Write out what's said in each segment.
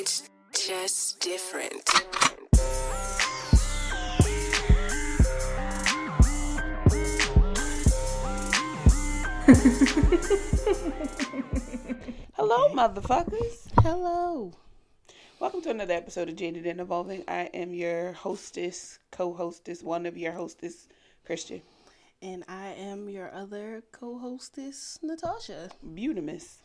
It's just different. Hello, motherfuckers. Hello. Welcome to another episode of Jaded and Evolving. I am your hostess, co-hostess, one of your hostess, Christian. And I am your other co-hostess, Natasha. Beautimus.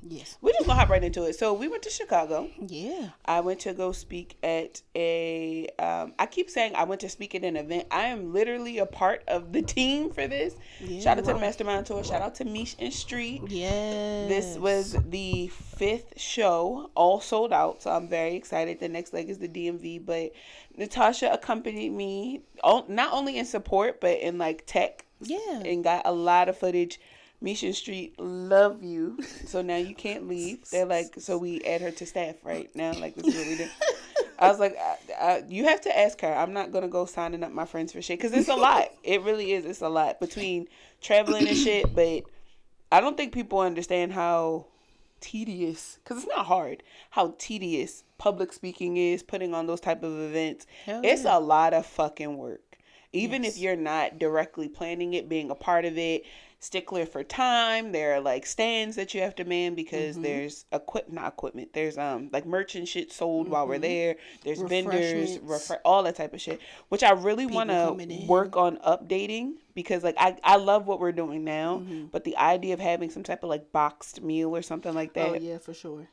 Yes. We're just gonna hop right into it. So we went to Chicago. Yeah. I went to go speak at I keep saying I went to speak at an event. I am literally a part of the team for this. Yeah, Shout out to the Mastermind Tour. Shout out to Mish and Street. Yes. This was the 5th show, all sold out. So I'm very excited. The next leg is the DMV. But Natasha accompanied me, not only in support, but in like tech. Yeah. And got a lot of footage. Misha Street, love you. So now you can't leave. They're like, so we add her to staff right now. Like, this is what we do. I was like, you have to ask her. I'm not going to go signing up my friends for shit. Because it's a lot. It really is. It's a lot between traveling and shit. But I don't think people understand how tedious, because it's not hard, how tedious public speaking is, putting on those type of events. It's a lot of fucking work. Even if you're not directly planning it, being a part of it, stickler for time. There are like stands that you have to man because there's there's like merch and shit sold while we're there. There's vendors, all that type of shit, which I really want to work on updating because like I love what we're doing now, but the idea of having some type of like boxed meal or something like that. Oh yeah, for sure.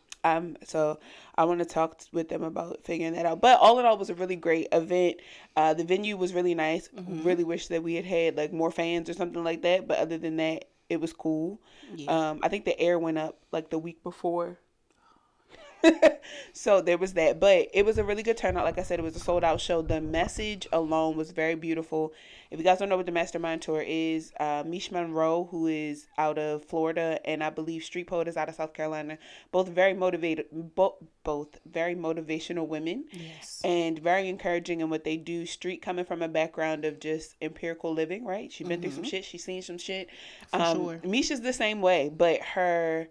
So I want to talk with them about figuring that out. But all in all, it was a really great event. The venue was really nice. Really wish that we had like more fans or something like that. But other than that, it was cool. Yeah. I think the air went up like the week before. So there was that, but it was a really good turnout. Like I said, it was a sold out show. The message alone was very beautiful. If you guys don't know what the Mastermind Tour is, Mish Monroe, who is out of Florida, and I believe Street Poet is out of South Carolina, both very motivated, both very motivational women, and very encouraging in what they do. Street coming from a background of just empirical living, right? She's been through some shit. She's seen some shit. For sure. Mish is the same way, but her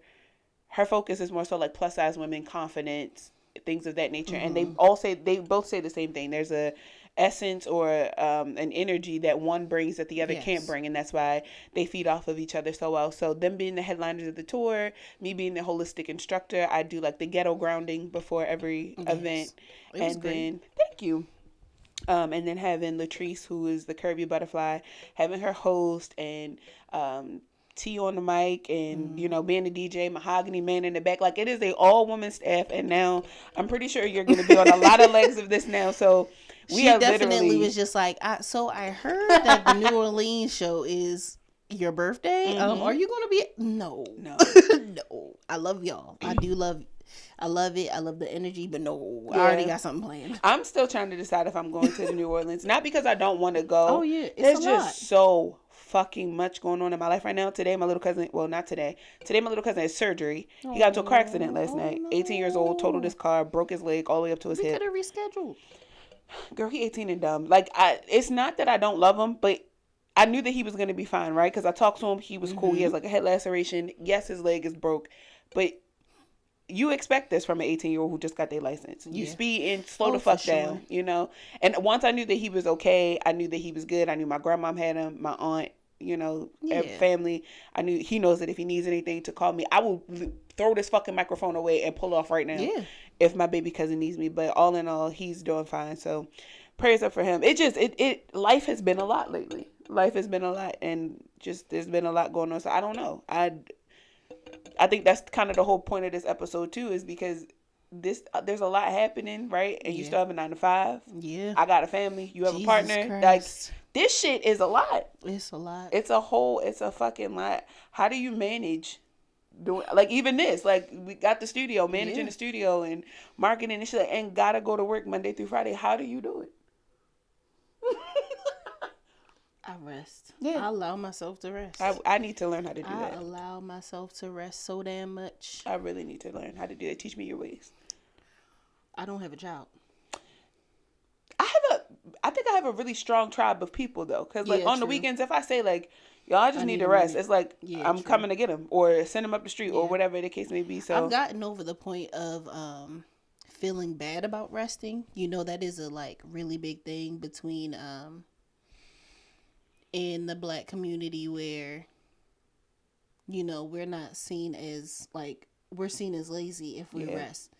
focus is more so like plus size women, confidence, things of that nature. And they both say the same thing. There's a essence or an energy that one brings that the other can't bring, and that's why they feed off of each other so well. So them being the headliners of the tour, me being the holistic instructor, I do like the ghetto grounding before every event. And then thank you. And then having Latrice, who is the Curb Your Butterfly, having her host and T on the mic and you know being the DJ, Mahogany Man in the back, like it is a all woman staff. And now I'm pretty sure you're going to be on a lot of legs of this now. So she definitely was just like, I heard that the New Orleans show is your birthday. Are you going to be? No. No. I love y'all. I love it. I love the energy, but no, I already got something planned. I'm still trying to decide if I'm going to the New Orleans. Not because I don't want to go. Oh yeah, it's just so fucking much going on in my life right now. Today my little cousin, well not today my little cousin had surgery. He got into a car accident last night. 18 years old, totaled his car, broke his leg all the way up to his hip. We could have rescheduled. Girl, he 18 and dumb. Like it's not that I don't love him, but I knew that he was going to be fine, right? Because I talked to him. He was cool. He has like a head laceration. Yes, his leg is broke, but you expect this from an 18-year-old who just got their license. You speed and slow the fuck down, you know? And once I knew that he was okay, I knew that he was good. I knew my grandmom had him, my aunt, you know, family. I knew he knows that if he needs anything to call me, I will throw this fucking microphone away and pull off right now if my baby cousin needs me. But all in all, he's doing fine. So prayers up for him. Life has been a lot lately. Life has been a lot, and just there's been a lot going on. So I don't know. I think that's kind of the whole point of this episode too, is because there's a lot happening, right? And you still have a 9-to-5. Yeah. I got a family. You have a partner. Christ. Like this shit is a lot. It's a lot. It's a fucking lot. How do you manage doing like even this? Like we got the studio, managing the studio and marketing and shit, and gotta go to work Monday through Friday. How do you do it? I rest. Yeah. I allow myself to rest. I need to learn how to do that. I allow myself to rest so damn much. I really need to learn how to do that. Teach me your ways. I don't have a job. I think I have a really strong tribe of people though. Cause like on the weekends, if I say like, Y'all just need to rest. It's like, yeah, I'm coming to get him or send him up the street or whatever the case may be. So I've gotten over the point of feeling bad about resting. You know, that is a like really big thing between in the Black community where, you know, we're not seen as like, we're seen as lazy if we rest,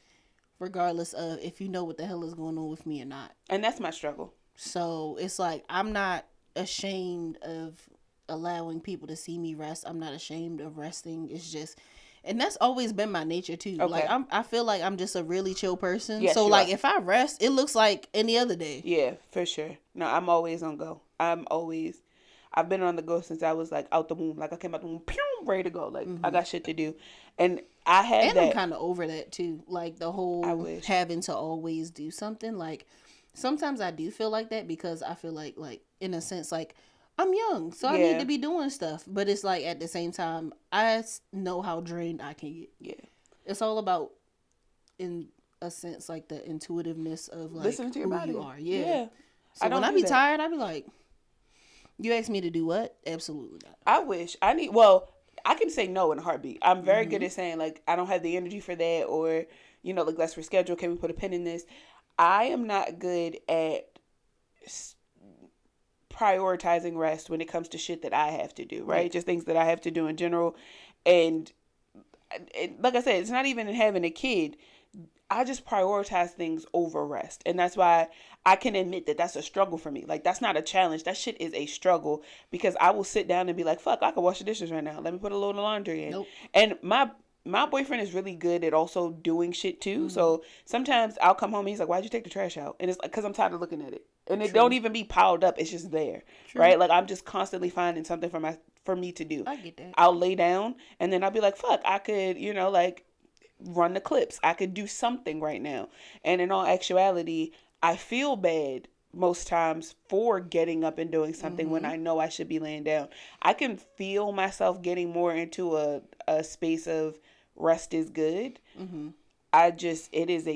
regardless of if you know what the hell is going on with me or not. And that's my struggle. So it's like, I'm not ashamed of allowing people to see me rest. I'm not ashamed of resting. It's just, and that's always been my nature too. Okay. Like I feel like I'm just a really chill person. Yes, so like if I rest, it looks like any other day. Yeah, for sure. No, I'm always on go. I've been on the go since I was like out the womb. Like I came out the womb, pew, ready to go. Like I got shit to do, and I had and that. I'm kind of over that too. Like the whole having to always do something. Like sometimes I do feel like that because I feel like in a sense like I'm young, so I need to be doing stuff. But it's like at the same time, I know how drained I can get. Yeah, it's all about, in a sense, like the intuitiveness of like listening to your body. You are. Yeah. So when I be tired, I be like, you ask me to do what? Absolutely not. I wish. I can say no in a heartbeat. I'm very good at saying, like, I don't have the energy for that, or, you know, like, let's reschedule. Can we put a pin in this? I am not good at prioritizing rest when it comes to shit that I have to do, right? Just things that I have to do in general. And like I said, it's not even in having a kid. I just prioritize things over rest. And that's why I can admit that that's a struggle for me. Like, that's not a challenge. That shit is a struggle because I will sit down and be like, fuck, I can wash the dishes right now. Let me put a load of laundry in. Nope. And my boyfriend is really good at also doing shit too. Mm-hmm. So sometimes I'll come home and he's like, why'd you take the trash out? And it's like, because I'm tired of looking at it. And it don't even be piled up. It's just there. True. Right? Like, I'm just constantly finding something for me to do. I get that. I'll lay down and then I'll be like, fuck, I could, you know, like, run the clips. I could do something right now. And in all actuality, I feel bad most times for getting up and doing something when I know I should be laying down. I can feel myself getting more into a space of rest is good. It is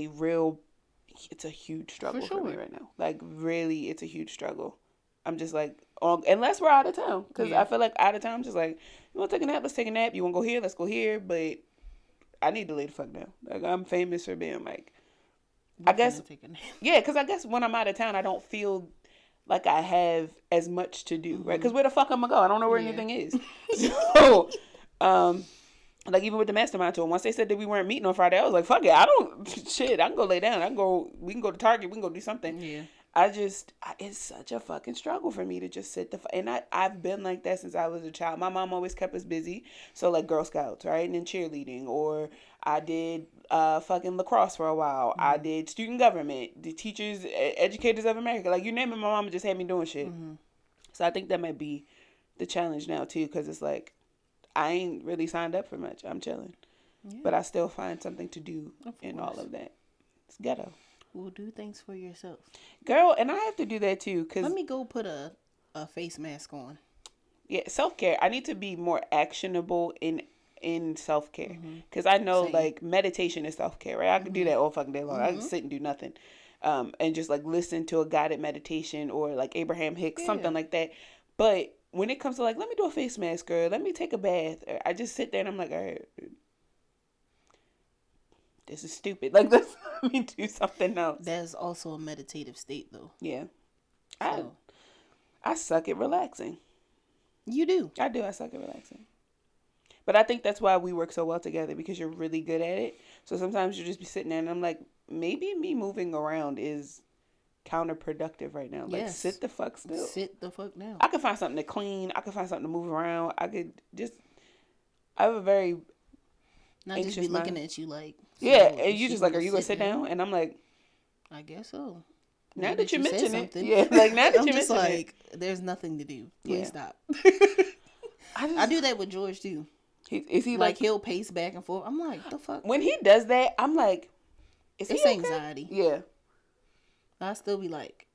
it's a huge struggle for me right now. Like, really, it's a huge struggle. I'm just like, unless we're out of town. Because I feel like out of town, I'm just like, you want to take a nap? Let's take a nap. You want to go here? Let's go here. But I need to lay the fuck down. Like, I'm famous for being like, I guess, yeah, because I guess when I'm out of town, I don't feel like I have as much to do, right? Because where the fuck am I going to go? I don't know where anything is. So, like, even with the mastermind tour, once they said that we weren't meeting on Friday, I was like, fuck it, I can go lay down. We can go to Target, we can go do something. Yeah. It's such a fucking struggle for me to just sit and I've been like that since I was a child. My mom always kept us busy. So like Girl Scouts, right? And then cheerleading, or I did fucking lacrosse for a while. I did student government, the Teachers, Educators of America. Like, you name it, my mama just had me doing shit. So I think that might be the challenge now too, because it's like, I ain't really signed up for much. I'm chilling. Yeah. But I still find something to do in all of that. It's ghetto. Well, do things for yourself. Girl, and I have to do that too. Let me go put a face mask on. Yeah, self-care. I need to be more actionable in self-care. Because I know, like, meditation is self-care, right? I can do that all fucking day long. I can sit and do nothing. And just, like, listen to a guided meditation or, like, Abraham Hicks, something like that. But when it comes to, like, let me do a face mask, girl, let me take a bath, I just sit there and I'm like, all right, this is stupid. Like, let me do something else. That's also a meditative state, though. Yeah. So. I suck at relaxing. You do. I do. I suck at relaxing. But I think that's why we work so well together, because you're really good at it. So sometimes you just be sitting there and I'm like, maybe me moving around is counterproductive right now. Like, sit the fuck still. Sit the fuck down. I could find something to clean. I could find something to move around. I have a very not just be looking at you like, so and you just like, are you gonna sit down? And I'm like, I guess so. Now that you mention it, like, now that you mention like, there's nothing to do. Please stop. I do that with George too. Is he like he'll pace back and forth? I'm like, the fuck. When he does that, I'm like, it's okay? Anxiety. Yeah. I still be like,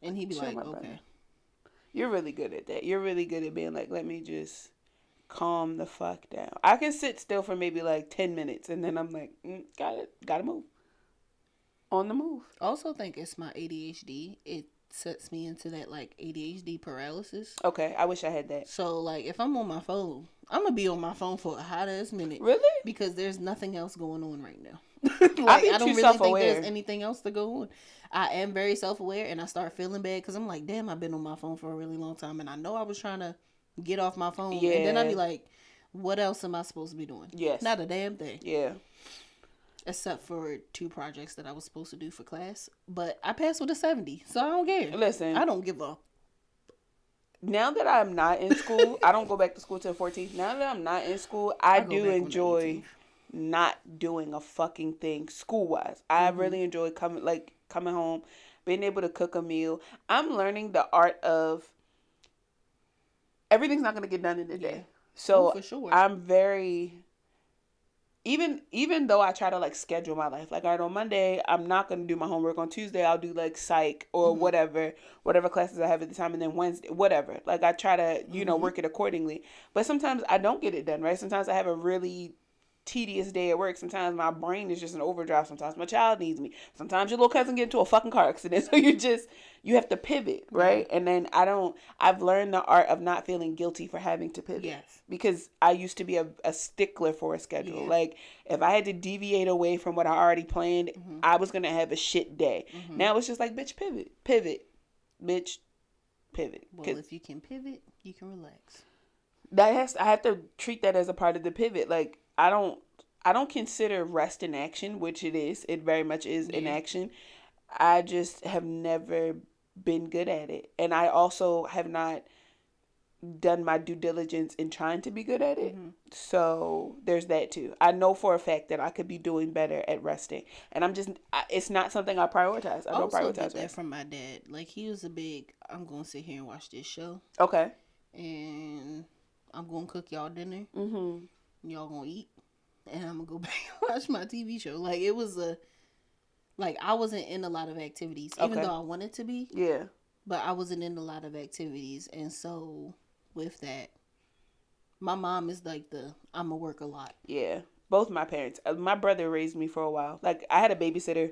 and he'd be like, okay. Brother. You're really good at that. You're really good at being like, let me just calm the fuck down. I can sit still for maybe like 10 minutes and then I'm like, gotta move. On the move. I also think it's my ADHD. sets me into that like ADHD paralysis. Okay, I wish I had that. So like if I'm on my phone, I'm gonna be on my phone for a hot ass minute. Really? Because there's nothing else going on right now. Like, I don't really think there's anything else to go on. I am very self-aware, and I start feeling bad because I'm like, damn, I've been on my phone for a really long time, and I know I was trying to get off my phone, Yeah. and then I'd be like, what else am I supposed to be doing? Yes. Not a damn thing. Yeah. Except for 2 projects that I was supposed to do for class, but I passed with a 70, so I don't care. Listen, I don't give a. Now that I'm not in school, I don't go back to school till 14th. Now that I'm not in school, I do enjoy not doing a fucking thing school-wise. I really enjoy coming home, being able to cook a meal. I'm learning the art of everything's not going to get done in the day. So for sure. I'm very even though I try to like schedule my life, like, all right, on Monday I'm not going to do my homework. On Tuesday I'll do like psych or whatever classes I have at the time, and then Wednesday whatever. Like, I try to work it accordingly. But sometimes I don't get it done, right? Sometimes I have a really tedious day at work. Sometimes my brain is just in overdrive. Sometimes my child needs me. Sometimes your little cousin get into a fucking car accident. So you have to pivot, right? And then I've learned the art of not feeling guilty for having to pivot. Yes. Because I used to be a stickler for a schedule. Yeah. Like, if I had to deviate away from what I already planned, I was going to have a shit day. Now it's just like, bitch, pivot, bitch, pivot. Well, if you can pivot, you can relax. I have to treat that as a part of the pivot. Like, I don't consider rest an action, which it is. It very much is an action. I just have never been good at it. And I also have not done my due diligence in trying to be good at it. So there's that too. I know for a fact that I could be doing better at resting. And it's not something I prioritize. I don't prioritize get that from my dad. Like, he was a big, I'm going to sit here and watch this show. Okay. And I'm going to cook y'all dinner. Y'all going to eat. And I'm going to go back and watch my TV show. Like, it was I wasn't in a lot of activities, even though I wanted to be. Yeah. But I wasn't in a lot of activities. And so, with that, my mom is like I'm going to work a lot. Yeah. Both my parents. My brother raised me for a while. Like, I had a babysitter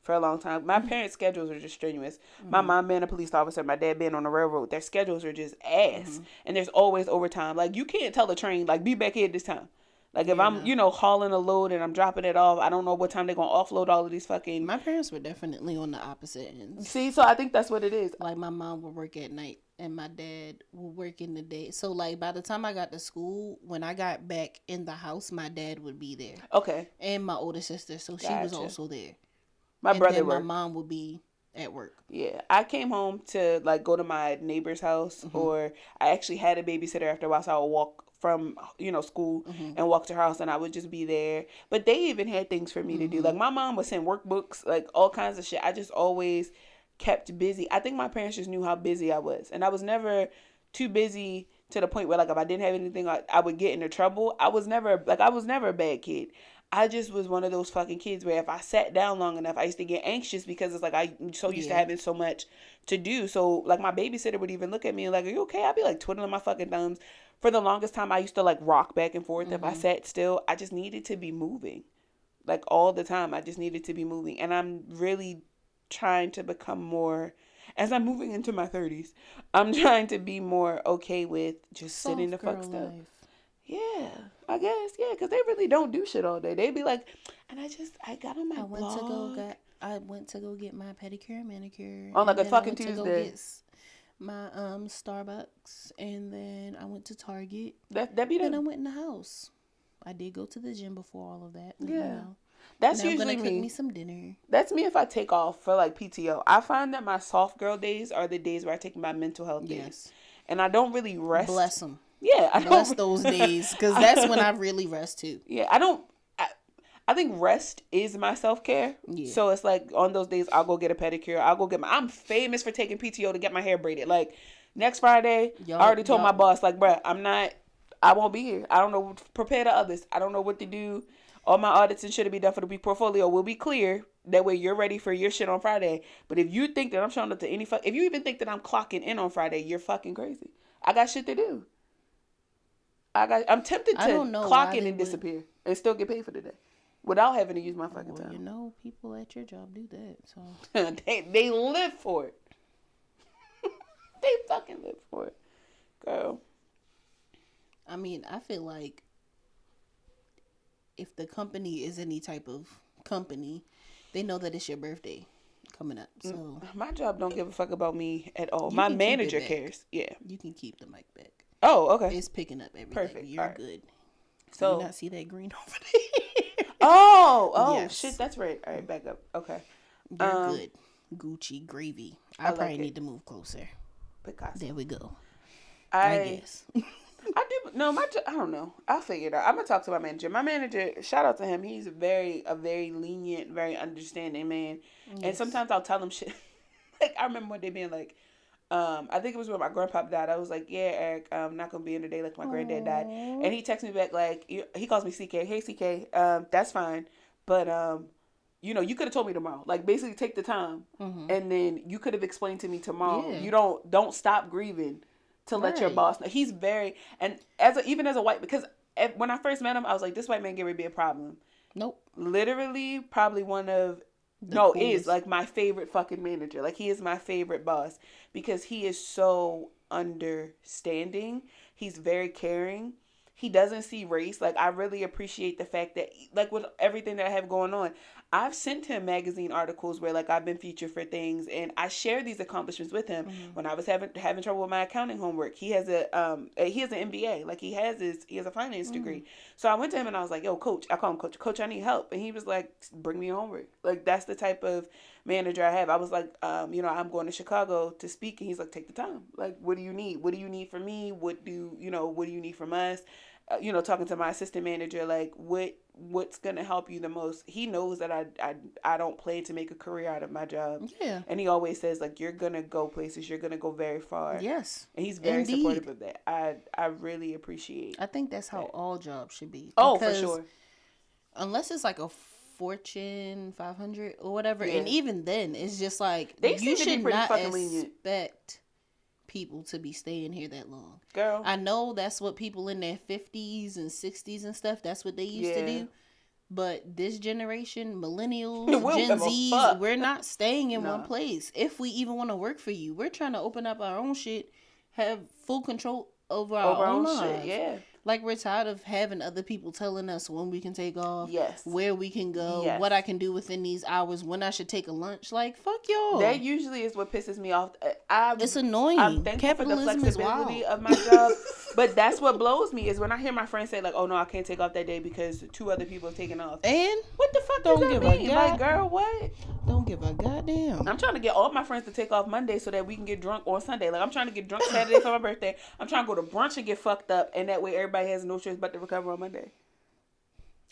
for a long time. My parents' schedules are just strenuous. My mom being a police officer, my dad being on the railroad, their schedules are just ass. And there's always overtime. Like, you can't tell a train, like, be back here at this time. Like, if I'm, hauling a load and I'm dropping it off, I don't know what time they're going to offload all of these fucking... My parents were definitely on the opposite ends. See, so I think that's what it is. Like, my mom would work at night and my dad would work in the day. So, like, by the time I got to school, when I got back in the house, my dad would be there. Okay. And my older sister, so she was also there. My brother worked. My mom would be at work. Yeah. I came home to, like, go to my neighbor's house, or I actually had a babysitter after a while, so I would walk from school and walk to her house, and I would just be there. But they even had things for me to do. Like, my mom would send workbooks, like all kinds of shit. I just always kept busy. I think my parents just knew how busy I was, and I was never too busy to the point where, like, if I didn't have anything, I would get into trouble. I was never a bad kid. I just was one of those fucking kids where if I sat down long enough, I used to get anxious because it's like I'm so used to having so much to do. So, like, my babysitter would even look at me and like, are you okay? I'd be like twiddling my fucking thumbs. For the longest time, I used to like rock back and forth. If I sat still, I just needed to be moving. Like, all the time, I just needed to be moving. And I'm really trying to become more, as I'm moving into my 30s, I'm trying to be more okay with just sitting the fuck still. Life. Yeah, I guess. Yeah, because they really don't do shit all day. They'd be like, and I got on my blog. I went to go get my pedicure and manicure. On like a fucking Tuesday. My Starbucks, and then I went to Target. That be Then I went in the house. I did go to the gym before all of that. Yeah. That's and usually I'm gonna me. Cook me some dinner. That's me if I take off for like PTO. I find that my soft girl days are the days where I take my mental health days. And I don't really rest. Bless them. Yeah, I bless those days, because that's when I really rest too. Yeah, I think rest is my self-care. Yeah. So it's like on those days, I'll go get a pedicure. I'm famous for taking PTO to get my hair braided. Like, next Friday, I already told my boss, like, bruh, I won't be here. I don't know, prepare the others. I don't know what to do. All my audits and shit will be done for the portfolio will be clear. That way you're ready for your shit on Friday. But if you think that I'm showing up to if you even think that I'm clocking in on Friday, you're fucking crazy. I got shit to do. I'm tempted to clock in and disappear and still get paid for the day. Without having to use my fucking time. People at your job do that. So they live for it. They fucking live for it. Girl. I mean, I feel like if the company is any type of company, they know that it's your birthday coming up. So my job don't give a fuck about me at all. You My can keep it manager back. cares. Yeah. You can keep the mic back. Oh, okay. It's picking up everything. Perfect. You're Alright. good. So, Do you not see that green over there? oh, Yes. shit, that's right. All right, back up. Okay. You're good. Gucci gravy. I like probably it. need to move closer. Picasso. There we go. I guess. I do no I don't know. I'll figure it out. I'm gonna talk to my manager. My manager, shout out to him. He's a very lenient, very understanding man. Yes. And sometimes I'll tell him shit. Like I remember one day being like, I think it was when my grandpa died. I was like, yeah, Eric, I'm not gonna be in today like my granddad died. And he texted me back like he calls me CK. Hey CK, that's fine, but you know, you could have told me tomorrow. Like basically take the time, and then you could have explained to me tomorrow. Yeah. You don't stop grieving to let your boss know. He's very, and even as a white, because when I first met him, I was like, this white man get ready to be a problem. Nope. Literally, probably one of is like my favorite fucking manager. Like he is my favorite boss because he is so understanding. He's very caring. He doesn't see race. Like I really appreciate the fact that like with everything that I have going on, I've sent him magazine articles where like I've been featured for things, and I share these accomplishments with him. When I was having trouble with my accounting homework, he has an MBA. Like he has a finance degree. So I went to him and I was like, yo, coach, I call him coach. Coach, I need help. And he was like, bring me homework. Like that's the type of manager I have. I was like, you know, I'm going to Chicago to speak, and he's like, take the time. Like, what do you need? What do you need from me? What do you need from us? You know, talking to my assistant manager, like what's gonna help you the most. He knows that I don't plan to make a career out of my job. Yeah. And he always says like, you're gonna go places, you're gonna go very far. Yes. And he's very supportive of that. I really appreciate. I think that's how all jobs should be. Oh, for sure. Unless it's like a Fortune 500 or whatever, and even then, it's just like you should not expect people to be staying here that long. Girl, I know that's what people in their 50s and 60s and stuff, that's what they used to do. But this generation, millennials, Gen Zs, we're not staying in one place. If we even want to work for you, we're trying to open up our own shit, have full control over our own lives. Shit, yeah. Like, we're tired of having other people telling us when we can take off, where we can go, what I can do within these hours, when I should take a lunch. Like, fuck y'all. That usually is what pisses me off. It's annoying. I'm thankful Capitalism for the flexibility of my job. But that's what blows me is when I hear my friends say, like, oh, no, I can't take off that day because 2 other people have taken off. And what the fuck does that mean? Like, girl, what? Don't give a goddamn. I'm trying to get all my friends to take off Monday so that we can get drunk on Sunday. Like, I'm trying to get drunk Saturday for my birthday. I'm trying to go to brunch and get fucked up, and that way everybody has no choice but to recover on Monday.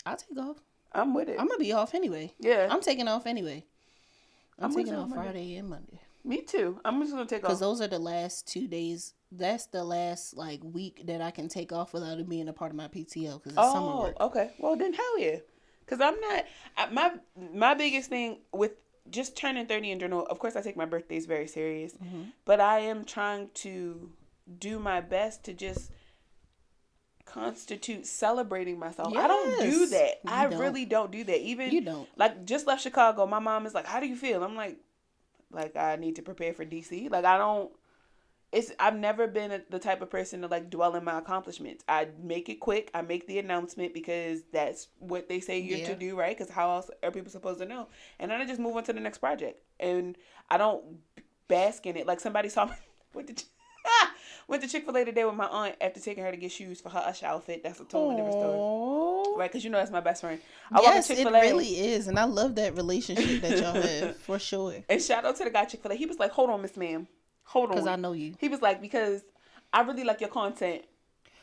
I'll take off. I'm with it. I'm going to be off anyway. Yeah. I'm taking off anyway. I'm taking off Friday and Monday. Me too. I'm just going to take off. Because those are the last 2 days. That's the last, like, week that I can take off without it being a part of my PTO because it's summer work. Okay. Well, then hell yeah. Because I'm not... My biggest thing with just turning 30 in general, of course I take my birthdays very serious. But I am trying to do my best to just constitute celebrating myself. Yes. I don't do that. I really don't do that. Even you don't. Like just left Chicago, my mom is like, how do you feel? I'm like I need to prepare for DC. Like I've never been the type of person to like dwell in my accomplishments. I make it quick. I make the announcement because that's what they say you're to do, right? Because how else are people supposed to know? And then I just move on to the next project. And I don't bask in it. Like somebody saw me went to Chick-fil-A today with my aunt after taking her to get shoes for her Usher outfit. That's a totally different story. Right, because you know that's my best friend. Yes, it really is. And I love that relationship that y'all have, for sure. And shout out to the guy at Chick-fil-A. He was like, hold on, Miss Ma'am. Hold on. Because I know you. He was like, because I really like your content,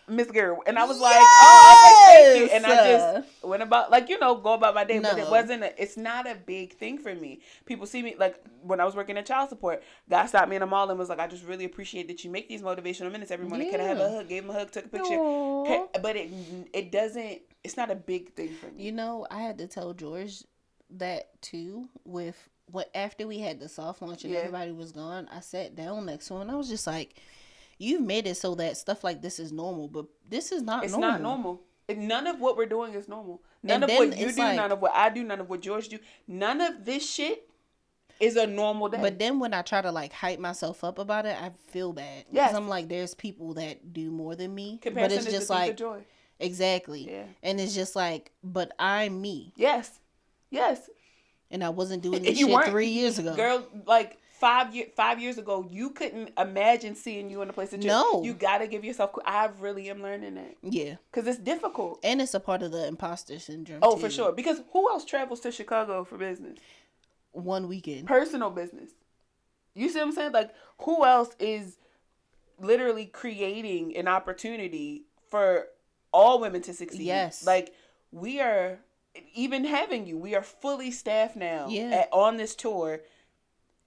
Miss Girl. And I was like, oh, okay, thank you. And I just went about, like, go about my day. No. But it's not a big thing for me. People see me, like, when I was working at child support, guy stopped me in the mall and was like, I just really appreciate that you make these motivational minutes every morning. Can I have a hug? Gave him a hug, took a picture. But it doesn't, it's not a big thing for me. I had to tell George that, too, after we had the soft launch and everybody was gone, I sat down next to him and I was just like, you've made it so that stuff like this is normal, but this is not normal. It's not normal. None of what we're doing is normal. None of what you do, none of what I do, none of what George do. None of this shit is a normal day. But then when I try to like hype myself up about it, I feel bad. Yes. Because I'm like, there's people that do more than me. Comparison but it's is just the thief like of joy. Exactly. Yeah. And it's just like, but I'm me. Yes. Yes. And I wasn't doing this shit 3 years ago. Girl, like 5 years ago, you couldn't imagine seeing you in a place that you got to give yourself. I really am learning that. Yeah. Because it's difficult. And it's a part of the imposter syndrome. Oh, too. for sure. Because who else travels to Chicago for business? One weekend. Personal business. You see what I'm saying? Like, who else is literally creating an opportunity for all women to succeed? Yes. Like, we are, even having you, we are fully staffed now on this tour.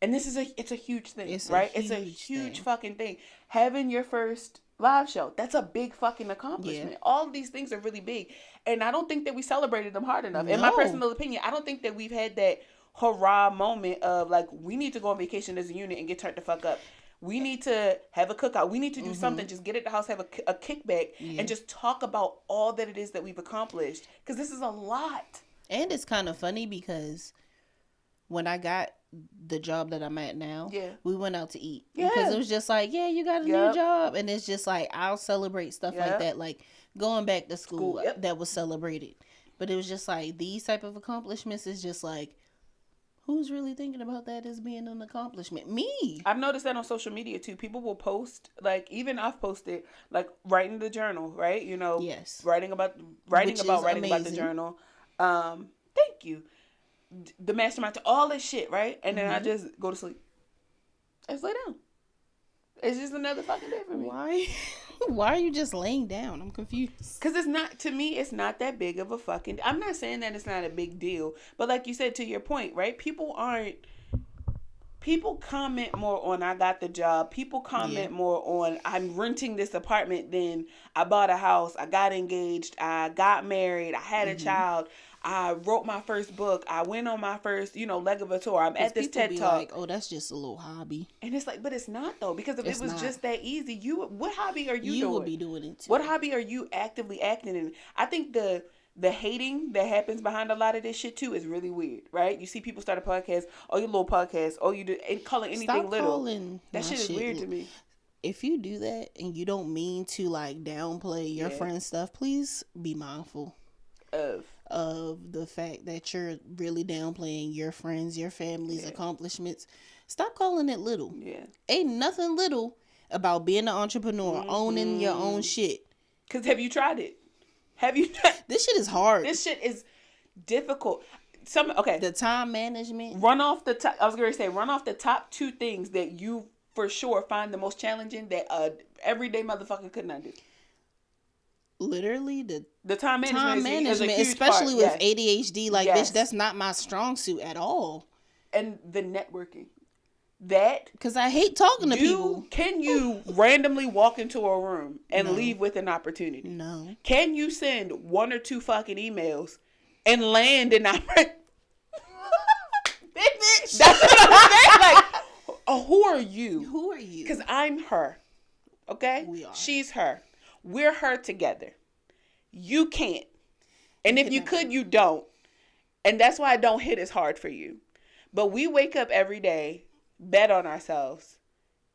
And this is it's a huge thing, right? It's a huge fucking thing. Having your first live show, that's a big fucking accomplishment. Yeah. All of these things are really big. And I don't think that we celebrated them hard enough. No. In my personal opinion, I don't think that we've had that hurrah moment of like, we need to go on vacation as a unit and get turned the fuck up. We need to have a cookout. We need to do something. Just get at the house, have a kickback, and just talk about all that it is that we've accomplished. Because this is a lot. And it's kind of funny because when I got the job that I'm at now, we went out to eat. Yeah. Because it was just like, you got a new job. And it's just like, I'll celebrate stuff like that. Like going back to school. That was celebrated. But it was just like, these type of accomplishments is just like, who's really thinking about that as being an accomplishment? Me. I've noticed that on social media too. People will post, like, even I've posted, like, writing the journal, right? You know, writing about the journal. Thank you. The mastermind, all this shit, right? And then I just go to sleep. I just lay down. It's just another fucking day for me. Why are you just laying down? I'm confused. Because it's not, to me, it's not that big of a fucking, I'm not saying that it's not a big deal, but like you said, to your point, right? People comment more on I got the job. People comment more on I'm renting this apartment than I bought a house, I got engaged, I got married, I had a child, I wrote my first book, I went on my first, leg of a tour, I'm at this TED Talk. Like, oh, that's just a little hobby. And it's like, but it's not though, because if it was just that easy, what hobby are you doing? You would be doing it too. What hobby are you actively acting in? I think the hating that happens behind a lot of this shit too is really weird, right? You see people start a podcast, your little podcast, you do, and calling anything little. That shit is weird to me. If you do that and you don't mean to like downplay your friend's stuff, please be mindful of the fact that you're really downplaying your friends, your family's accomplishments. Stop calling it little. Yeah. Ain't nothing little about being an entrepreneur, owning your own shit. Because have you tried it? This shit is hard. This shit is difficult. The time management. Run off the top 2 things that you for sure find the most challenging that everyday motherfucker could not do. Literally the time management is a huge especially part. With ADHD, like bitch, that's not my strong suit at all. And the networking. That because I hate talking to people. Can you randomly walk into a room and leave with an opportunity? No. Can you send 1 or 2 fucking emails and land an opportunity? Bitch. That's what I'm saying. Like, who are you? Who are you? Because I'm her. Okay? We are. She's her. We're her together. You can't. And if you could, you don't. And that's why I don't hit as hard for you. But we wake up every day, bet on ourselves,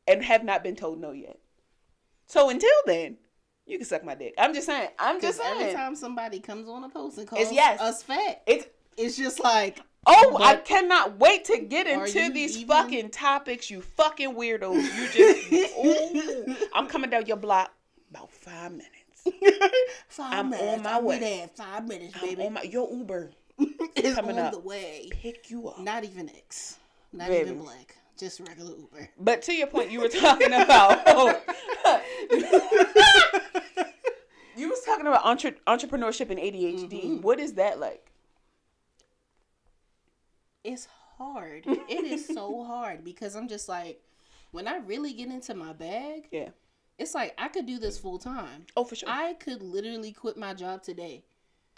and have not been told no yet. So until then, you can suck my dick. I'm just saying. Every time somebody comes on a post and calls us fat, it's just like, I cannot wait to get into these fucking topics, you fucking weirdos. You just, I'm coming down your block about 5 minutes. I'm on my way. There 5 minutes, baby. Your Uber is coming on up. The way. Pick you up. Not even X. Not even Black. Just regular Uber. But to your point, you were talking about. You was talking about entrepreneurship and ADHD. Mm-hmm. What is that like? It's hard. It is so hard because I'm just like, when I really get into my bag, it's like I could do this full time. Oh, for sure. I could literally quit my job today.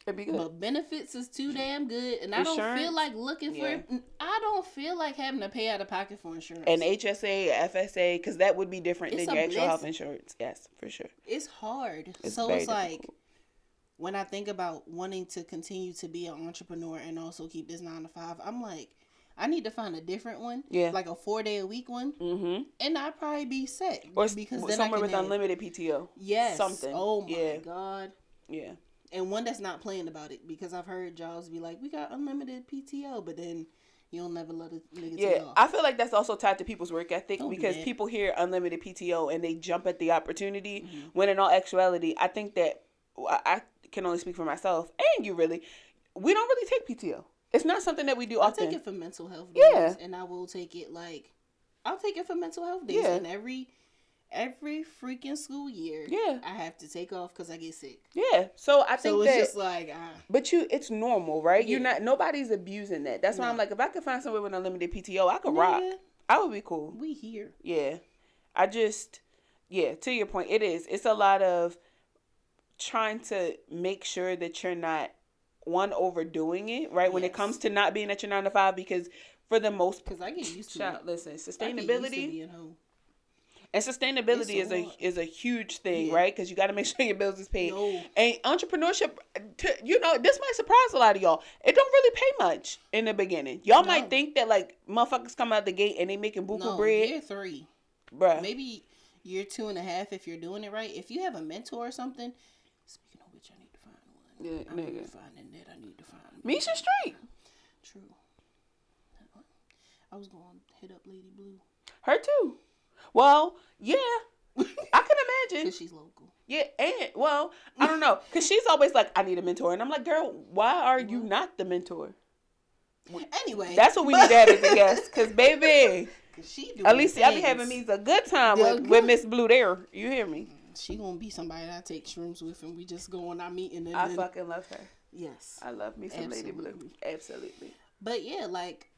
It'd be good. But benefits is too damn good, and I don't feel like looking for. I don't feel like having to pay out of pocket for insurance. And HSA, FSA, because that would be different than your actual health insurance. Yes, for sure. It's hard. It's like when I think about wanting to continue to be an entrepreneur and also keep this 9 to 5, I'm like, I need to find a different one. Yeah. Like a 4-day-a-week one. Mm-hmm. And I'd probably be set. Or because then somewhere I with can unlimited PTO. Yes. Something. Oh my God. Yeah. And one that's not playing about it, because I've heard jobs be like, we got unlimited PTO, but then you'll never let a nigga take off. I feel like that's also tied to people's work ethic, Don't because do that. people hear unlimited PTO and they jump at the opportunity, when in all actuality, I think that I can only speak for myself and you really, we don't really take PTO. It's not something that we do often. I take it for mental health days, and I will take it I'll take it for mental health days, and every freaking school year, I have to take off because I get sick. Yeah, so I think it's just like, but it's normal, right? You're not, nobody's abusing that. That's why I'm like, if I could find somewhere with unlimited PTO, I could rock. I would be cool. We here. Yeah, I just, to your point, it's a lot of trying to make sure that you're not overdoing it, right? When it comes to not being at your 9 to 5, because for the most, because I get used to it. Listen, sustainability. I get used to being home. And sustainability is a huge thing, right? Because you got to make sure your bills is paid. And entrepreneurship, this might surprise a lot of y'all. It don't really pay much in the beginning. Y'all might think that like motherfuckers come out the gate and they making buku bread. Year 3, bruh. Maybe year 2.5 if you're doing it right. If you have a mentor or something. Speaking of which, I need to find one. Yeah, I nigga. need to find that. I need to find Misha Street. True. I was going to hit up Lady Blue. Her too. Well, yeah, I can imagine. Because she's local. Yeah, and, well, I don't know. Because she's always like, I need a mentor. And I'm like, girl, why are you not the mentor? Anyway. That's what we need to have as a guest. Because, baby, she at least I be having me a good time with Miss Blue there. You hear me? She going to be somebody that I take shrooms with and we just go on our meeting. And I fucking love her. Yes. I love me some Lady Blue. Absolutely. But, yeah, like,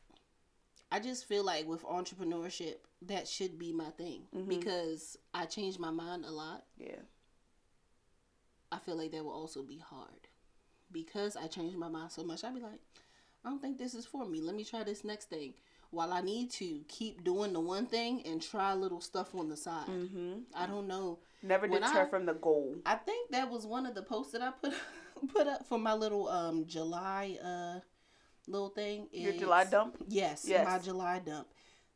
I just feel like with entrepreneurship, that should be my thing. Because I change my mind a lot. Yeah. I feel like that will also be hard. Because I change my mind so much, I'd be like, I don't think this is for me. Let me try this next thing. While I need to keep doing the one thing and try little stuff on the side. I don't know. Never deter from the goal. I think that was one of the posts that I put up for my little July little thing. Your July dump? Yes, my July dump.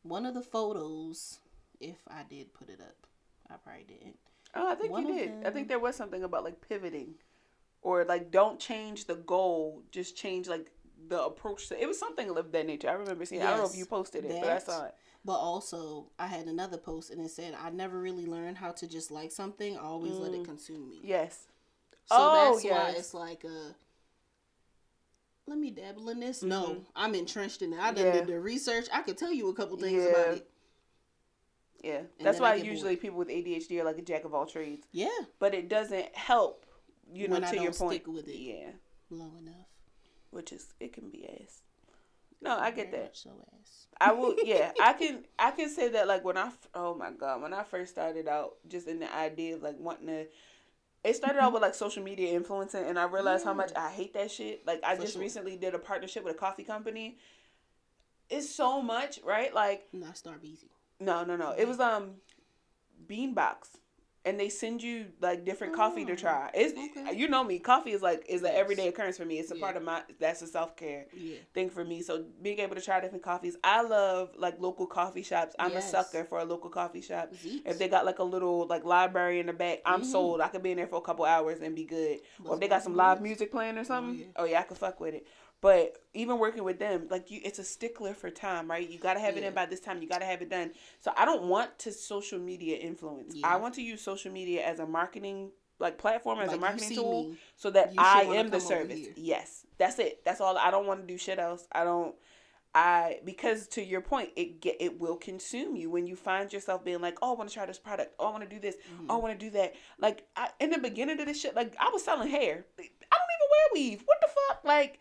One of the photos, if I did put it up, I probably didn't. Oh, I think you did. I think there was something about like pivoting, or like don't change the goal, just change like the approach to it. Was something of that nature. I remember seeing. I don't know if you posted it, but I saw it. But also, I had another post and it said, "I never really learned how to just like something. I always let it consume me." Yes. So that's why it's like let me dabble in this. No, I'm entrenched in it. I did the research. I could tell you a couple things about it. Yeah, that's why usually people with ADHD are like a jack of all trades. Yeah, but it doesn't help. You know, when to your point. Stick with it. Yeah, long enough. Which is, it can be ass. No, I get that. So ass. I will. Yeah, I can say that like when oh my God, when I first started out, just in the idea of like wanting to. It started out with like social media influencing, and I realized how much I hate that shit. Like I just recently did a partnership with a coffee company. It's so much, right? Like not Starbucks. No. It was Beanbox, and they send you like different coffee to try. It's you know me, coffee is an everyday occurrence for me. It's a part of that's a self-care thing for me. So being able to try different coffees, I love like local coffee shops. I'm a sucker for a local coffee shop. If they got like a little like library in the back, I'm sold. I could be in there for a couple hours and be good. Or if they got some live music playing or something, oh yeah, I could fuck with it. But even working with them, like it's a stickler for time, right? You got to have it in by this time. You got to have it done. So I don't want to social media influence. I want to use social media as a marketing like platform, as a marketing tool, so that I am the service. Yes, that's it. That's all. I don't want to do shit else. Because to your point, it will consume you when you find yourself being like, oh, I want to try this product. Oh, I want to do this. Oh, I want to do that. Like in the beginning of this shit, like I was selling hair. I don't even wear weave. What the fuck? Like.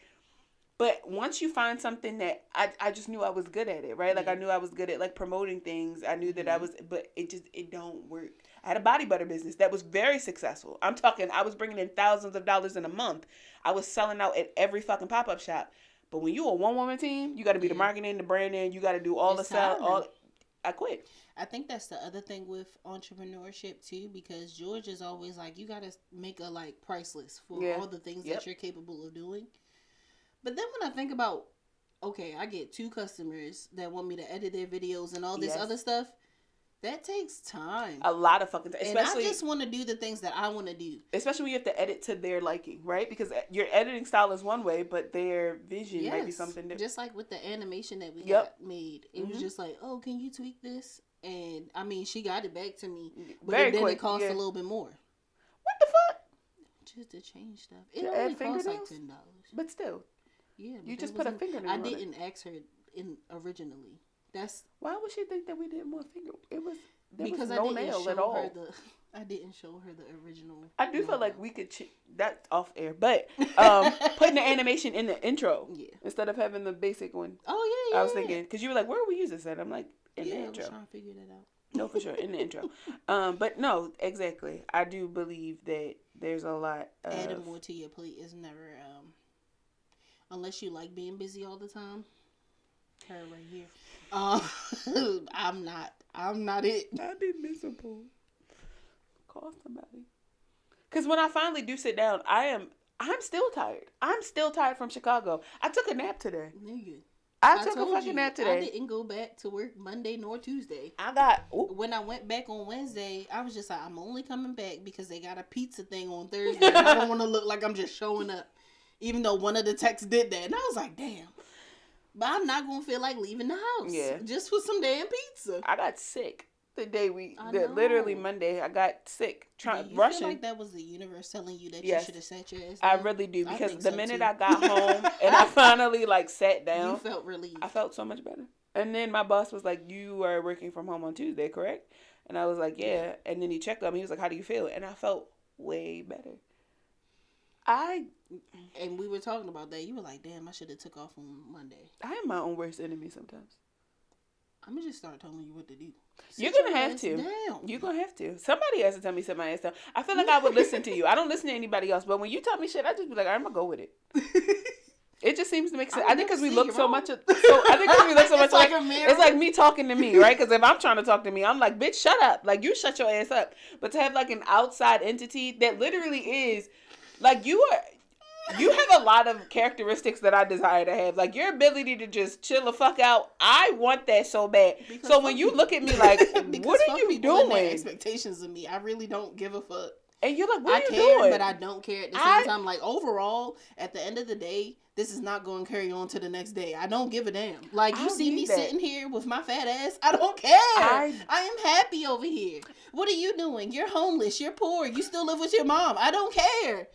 But once you find something that I just knew I was good at it, right? Like I knew I was good at like promoting things. I knew that but it don't work. I had a body butter business that was very successful. I'm talking, I was bringing in thousands of dollars in a month. I was selling out at every fucking pop-up shop. But when you a one-woman team, you got to be the marketing, the branding, you got to do all the sell. I quit. I think that's the other thing with entrepreneurship too, because George is always like, you got to make a like price list for all the things that you're capable of doing. But then when I think about okay, I get 2 customers that want me to edit their videos and all this other stuff. That takes time. A lot of fucking time. Especially, and I just want to do the things that I want to do. Especially when you have to edit to their liking, right? Because your editing style is one way, but their vision might be something different. Just like with the animation that we got made. It was just like, oh, can you tweak this? And, I mean, she got it back to me. But Very then quick, it cost a little bit more. What the fuck? Just to change stuff. It only cost like $10. But still. Yeah. You just put a fingernail on it. I didn't ask her originally. Why would she think that we did more finger? There because was no nail at all. I didn't show her the original. I do feel like we could that's off air, but putting the animation in the intro instead of having the basic one. Oh yeah. I was thinking because you were like, where would we use this at? I'm like, in the intro. I was trying to figure that out. No, for sure, in the intro. But no, exactly. I do believe that there's a lot. Adding more to your plate is never, unless you like being busy all the time. Her right here. I'm not it. I'd be miserable. Call somebody. Because when I finally do sit down, I'm still tired. I'm still tired from Chicago. I took a nap today. Nigga. I took a fucking nap today. I didn't go back to work Monday nor Tuesday. When I went back on Wednesday, I was just like, I'm only coming back because they got a pizza thing on Thursday. And I don't want to look like I'm just showing up. Even though one of the texts did that. And I was like, damn. But I'm not going to feel like leaving the house. Yeah. Just for some damn pizza. I got sick the day literally Monday. I got sick. Rushing. You feel like that was the universe telling you that you should have sat your ass down? I really do. Because the minute I got home and I finally sat down. You felt relieved. I felt so much better. And then my boss was like, you are working from home on Tuesday, correct? And I was like, yeah. And then he checked on me. He was like, how do you feel? And I felt way better. And we were talking about that. You were like, damn, I should have took off on Monday. I am my own worst enemy sometimes. I'm going to just start telling you what to do. You're going to have to. You're going to have to. Somebody has to tell me sit my ass down. I feel like I would listen to you. I don't listen to anybody else. But when you tell me shit, I just be like, I'm going to go with it. It just seems to make sense. I think because we look so much. Like it's like me talking to me, right? Because if I'm trying to talk to me, I'm like, bitch, shut up. Like, you shut your ass up. But to have like an outside entity that literally is like you have a lot of characteristics that I desire to have. Like, your ability to just chill the fuck out. I want that so bad. Because so when you look at me like, what are you doing? Their expectations of me. I really don't give a fuck. And you're like, what are you doing? I care, doing? but I don't care at the same time. Like, overall, at the end of the day, this is not going to carry on to the next day. I don't give a damn. Like, you see me sitting here with my fat ass. I don't care. I am happy over here. What are you doing? You're homeless. You're poor. You still live with your mom. I don't care.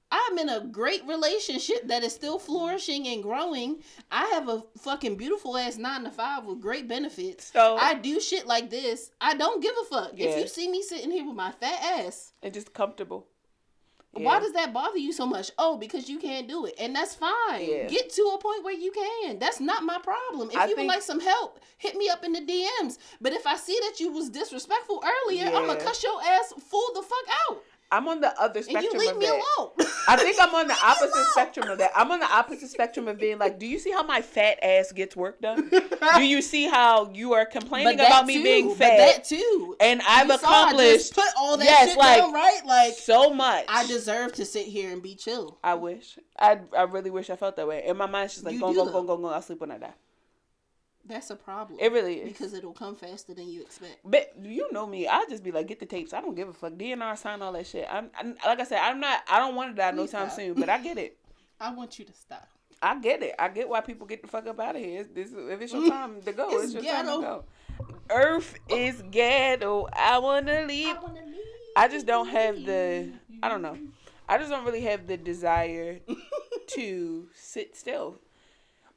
I'm in a great relationship that is still flourishing and growing. I have a fucking beautiful ass 9-to-5 with great benefits. So I do shit like this. I don't give a fuck. Yeah. If you see me sitting here with my fat ass. And just comfortable. Yeah. Why does that bother you so much? Oh, because you can't do it. And that's fine. Yeah. Get to a point where you can. That's not my problem. If you would like some help, hit me up in the DMs. But if I see that you was disrespectful earlier, I'm going to cuss your ass full the fuck out. I'm on the other spectrum and you leave me alone. I think I'm on the opposite spectrum of that. I'm on the opposite spectrum of being like, do you see how my fat ass gets work done? Do you see how you are complaining about me being fat? But that too. And I've accomplished. Put all that shit down, right? Like, so much. I deserve to sit here and be chill. I wish. I really wish I felt that way. In my mind, it's just like, go. I'll sleep when I die. That's a problem. It really is. Because it'll come faster than you expect. But you know me. I just be like, get the tapes. I don't give a fuck. DNR, sign all that shit. I'm like I said, I don't want to die no time soon, but I get it. I want you to stop. I get it. I get why people get the fuck up out of here. If it's your time to go, it's your time to go. Earth is ghetto. I want to leave. I just don't have I don't know. I just don't really have the desire to sit still.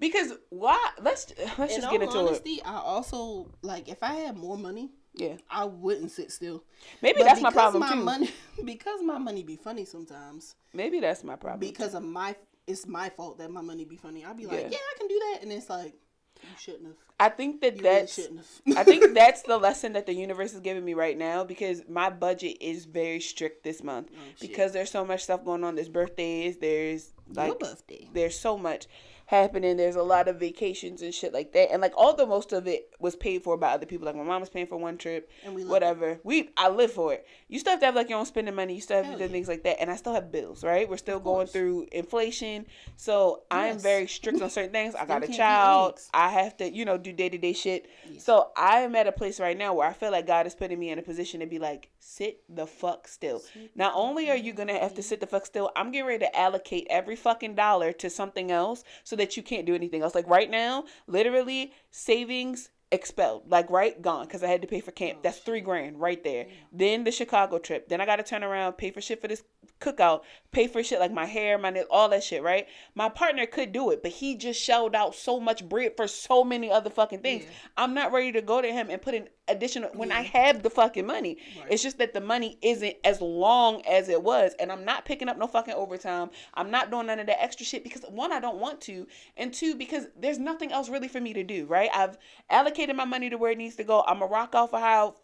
Because why? Let's just get into it. I also like if I had more money. Yeah, I wouldn't sit still. Maybe that's my problem too. Because my money be funny sometimes. Maybe that's my problem. Because of it's my fault that my money be funny. I'll be like, yeah, I can do that, and it's like, you shouldn't have. I think I think that's the lesson that the universe is giving me right now, because my budget is very strict this month because there's so much stuff going on. There's birthdays, there's Like, your birthday. There's so much happening. There's a lot of vacations and shit like that. And like although most of it was paid for by other people, like my mom was paying for one trip, and we whatever. I live for it. You still have to have like your own spending money. You still have to do things like that. And I still have bills, right? We're still going through inflation. So I am very strict on certain things. I got a child. I have to, do day-to-day shit. Yes. So I am at a place right now where I feel like God is putting me in a position to be like, sit the fuck still. Not only are you going to have to sit the fuck still, I'm getting ready to allocate every fucking dollar to something else so that you can't do anything else. Like right now, literally savings expelled, like right gone, because I had to pay for camp. That's $3,000 right there. Then the Chicago trip. Then I got to turn around, pay for shit for this cookout, pay for shit like my hair, my nails, all that shit, right? My partner could do it, but he just shelled out so much bread for so many other fucking things. Yeah. I'm not ready to go to him and put in additional when I have the fucking money. Right. It's just that the money isn't as long as it was, and I'm not picking up no fucking overtime. I'm not doing none of that extra shit because one, I don't want to, and two, because there's nothing else really for me to do, right? I've allocated my money to where it needs to go. I'm gonna rock out for how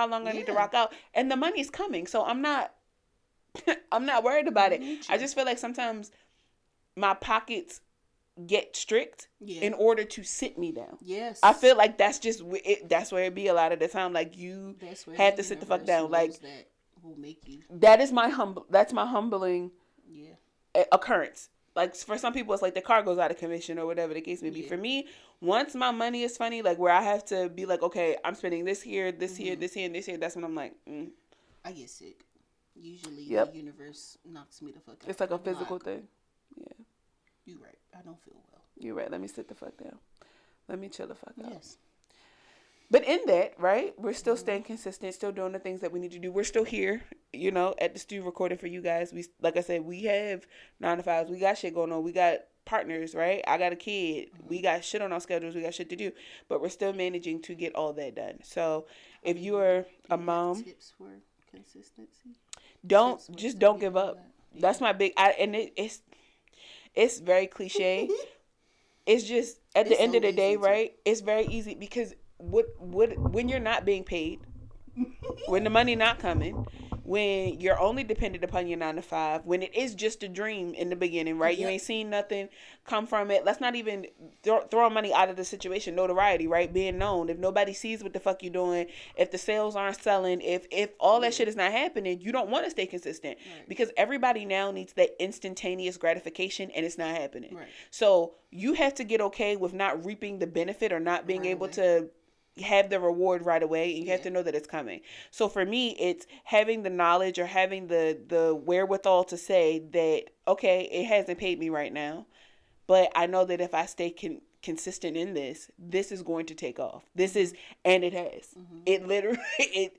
long I need to rock out, and the money's coming, so I'm not worried about it. I just feel like sometimes my pockets get strict in order to sit me down. Yes. I feel like that's just it. That's where it be a lot of the time. Like you have to sit the fuck down. Like that will make you. That's my humbling occurrence. Like for some people, it's like the car goes out of commission or whatever the case may be. For me, once my money is funny, like where I have to be like, okay, I'm spending this here, this here, this here, and this here. That's when I'm like, I get sick. Usually the universe knocks me the fuck out. It's like a physical thing. Yeah. You're right. I don't feel well. You're right. Let me sit the fuck down. Let me chill the fuck out. Yes. But in that, right, we're still staying consistent, still doing the things that we need to do. We're still here, at the studio recording for you guys. We, like I said, we have 9 to 5s. We got shit going on. We got partners, right? I got a kid. We got shit on our schedules. We got shit to do. But we're still managing to get all that done. So if you are a mom, tips for consistency? Don't give up. Yeah. That's my big. It's very cliche. It's just at the end of the day, right? It's very easy because when you're not being paid, when the money not coming, when you're only dependent upon your 9 to 5, when it is just a dream in the beginning, right? Yep. You ain't seen nothing come from it. Let's not even throw money out of the situation. Notoriety, right? Being known. If nobody sees what the fuck you doing, if the sales aren't selling, if all that shit is not happening, you don't want to stay consistent because everybody now needs that instantaneous gratification and it's not happening. Right. So you have to get okay with not reaping the benefit or not being able to have the reward right away, and you have to know that it's coming. So for me, it's having the knowledge or having the wherewithal to say that, okay, it hasn't paid me right now, but I know that if I stay consistent in this is going to take off. And it has. Mm-hmm. It literally,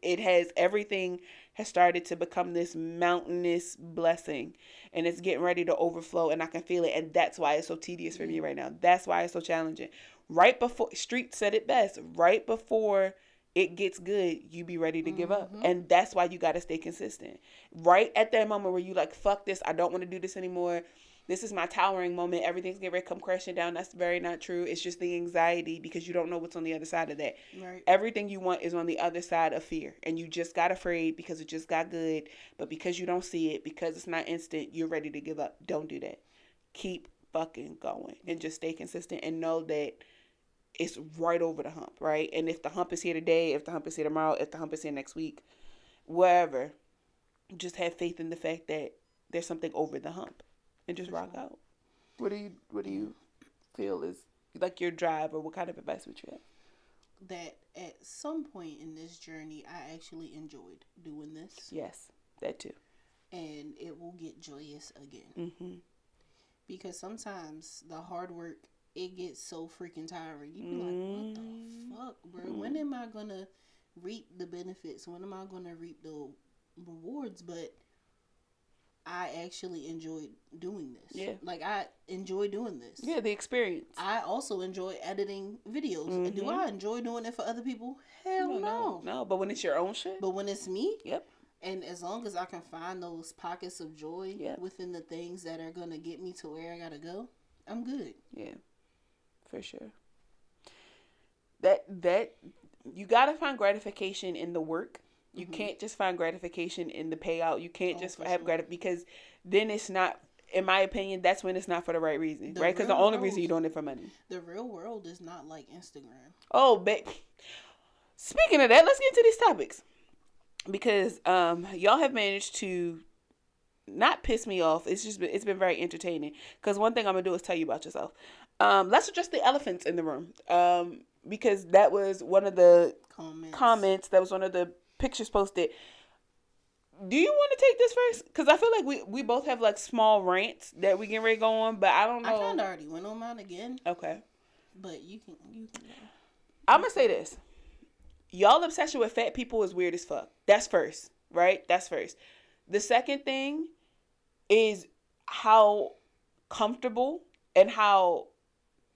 it has. Everything has started to become this mountainous blessing, and it's getting ready to overflow, and I can feel it, and that's why it's so tedious for me right now. That's why it's so challenging. Right before, Street said it best, right before it gets good, you be ready to give up. And that's why you got to stay consistent. Right at that moment where you like, fuck this, I don't want to do this anymore. This is my towering moment. Everything's getting ready to come crashing down. That's very not true. It's just the anxiety because you don't know what's on the other side of that. Right. Everything you want is on the other side of fear. And you just got afraid because it just got good. But because you don't see it, because it's not instant, you're ready to give up. Don't do that. Keep fucking going and just stay consistent and know that it's right over the hump, right? And if the hump is here today, if the hump is here tomorrow, if the hump is here next week, wherever, just have faith in the fact that there's something over the hump and just rock out. What do you feel is like your drive, or what kind of advice would you have? That at some point in this journey, I actually enjoyed doing this. Yes, that too. And it will get joyous again. Mm-hmm. Because sometimes the hard work, it gets so freaking tiring. You be like, what the fuck, bro? When am I going to reap the benefits? When am I going to reap the rewards? But I actually enjoyed doing this. Yeah. Like, I enjoy doing this. Yeah, the experience. I also enjoy editing videos. Mm-hmm. Do I enjoy doing it for other people? Hell no. No, but when it's your own shit? But when it's me? Yep. And as long as I can find those pockets of joy within the things that are going to get me to where I got to go, I'm good. Yeah. For sure. That you gotta find gratification in the work. You can't just find gratification in the payout. You can't just have gratification because then it's not in my opinion, that's when it's not for the right reason, right? Because the only reason you're doing it for money. The real world is not like Instagram. Oh, babe. Speaking of that, let's get into these topics. Because y'all have managed to not piss me off. It's been very entertaining. Because one thing I'm gonna do is tell you about yourself. Let's address the elephants in the room. Because that was one of the comments. That was one of the pictures posted. Do you want to take this first? Because I feel like we both have like small rants that we can ready to go on, but I don't know. I kind of already went on mine again. Okay. But you can go. I'm gonna say this. Y'all obsession with fat people is weird as fuck. That's first, right? That's first. The second thing is how comfortable and how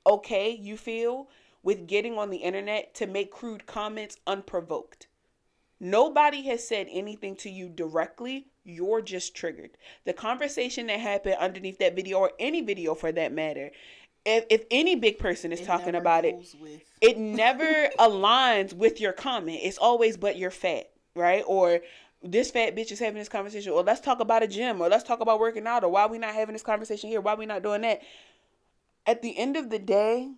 okay you feel with getting on the internet to make crude comments unprovoked. Nobody has said anything to you directly. You're just triggered. The conversation that happened underneath that video, or any video for that matter, if any big person is talking about it, it never aligns with your comment. It's always, but you're fat, right? Or this fat bitch is having this conversation. Or let's talk about a gym. Or let's talk about working out. Or why we not having this conversation here? Why we not doing that? At the end of the day,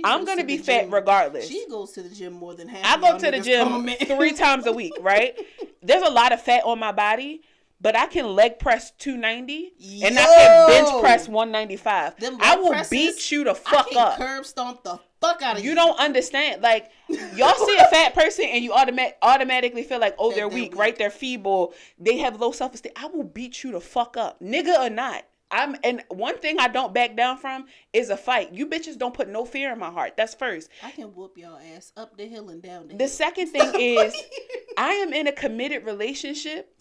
I'm going to be fat regardless. She goes to the gym more than half. I go to the gym 3 times a week, right? There's a lot of fat on my body, but I can leg press 290 and I can bench press 195. I will beat you the fuck up. Curb stomp the fuck out of you. You don't understand. Like, y'all see a fat person and you automatically feel like, oh, they're weak, right? They're feeble. They have low self-esteem. I will beat you the fuck up, nigga or not. And one thing I don't back down from is a fight. You bitches don't put no fear in my heart. That's first. I can whoop y'all ass up the hill and down the hill. The second thing is I am in a committed relationship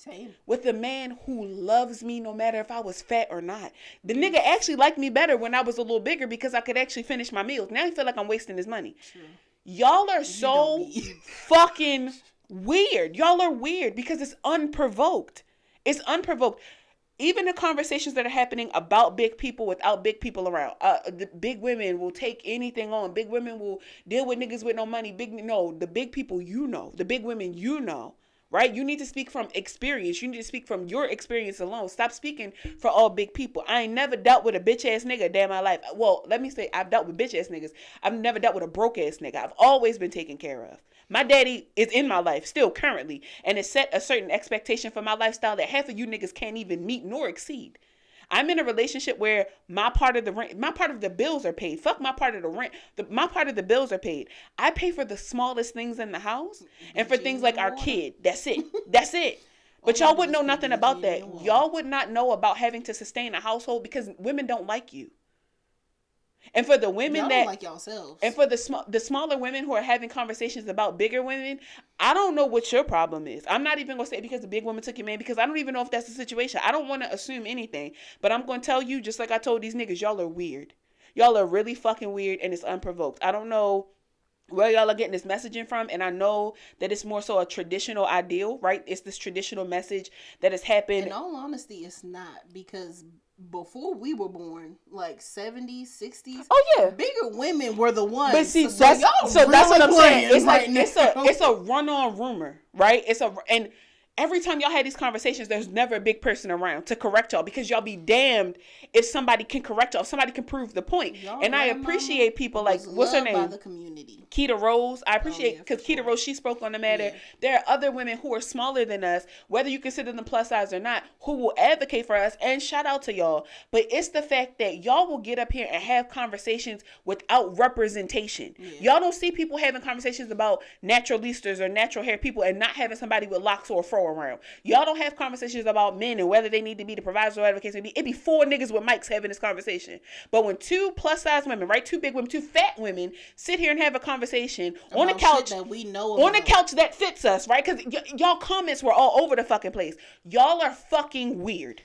with a man who loves me no matter if I was fat or not. The nigga actually liked me better when I was a little bigger because I could actually finish my meals. Now he feel like I'm wasting his money. True. Y'all are so fucking weird. Y'all are weird because it's unprovoked. It's unprovoked. Even the conversations that are happening about big people without big people around. The big women will take anything on. Big women will deal with niggas with no money. The big people you know. The big women you know. Right? You need to speak from experience. You need to speak from your experience alone. Stop speaking for all big people. I ain't never dealt with a bitch ass nigga a day in my life. Well, let me say I've dealt with bitch ass niggas. I've never dealt with a broke ass nigga. I've always been taken care of. My daddy is in my life still currently and has set a certain expectation for my lifestyle that half of you niggas can't even meet nor exceed. I'm in a relationship where my part of the rent, my part of the bills are paid. Fuck my part of the rent. My part of the bills are paid. I pay for the smallest things in the house and for things like our kid. That's it. That's it. But y'all wouldn't know nothing about that. Y'all would not know about having to sustain a household because women don't like you. And for the women y'all that don't like yourselves, and for the smaller women who are having conversations about bigger women, I don't know what your problem is. I'm not even gonna say because the big woman took your man because I don't even know if that's the situation. I don't want to assume anything, but I'm gonna tell you just like I told these niggas, y'all are weird. Y'all are really fucking weird, and it's unprovoked. I don't know where y'all are getting this messaging from, and I know that it's more so a traditional ideal, right? It's this traditional message that has happened. In all honesty, it's not, because before we were born, like 70s, 60s. Oh yeah, bigger women were the ones. But see, that's what I'm saying. It's like it's a run-on rumor, right? And every time y'all had these conversations, there's never a big person around to correct y'all because y'all be damned if somebody can correct y'all, if somebody can prove the point. And I appreciate people like, what's her name? By the community. Keita Rose. I appreciate because Keita Rose, she spoke on the matter. Yeah. There are other women who are smaller than us, whether you consider them plus size or not, who will advocate for us, and shout out to y'all. But it's the fact that y'all will get up here and have conversations without representation. Yeah. Y'all don't see people having conversations about naturalistas or natural hair people and not having somebody with locks or a fro around. Y'all don't have conversations about men and whether they need to be the providers or whatever the case may be. It be 4 niggas with mics having this conversation. But when 2 plus size women, right, 2 big women, 2 fat women sit here and have a conversation on the couch that we know on the couch that fits us, right? Because y'all comments were all over the fucking place. Y'all are fucking weird.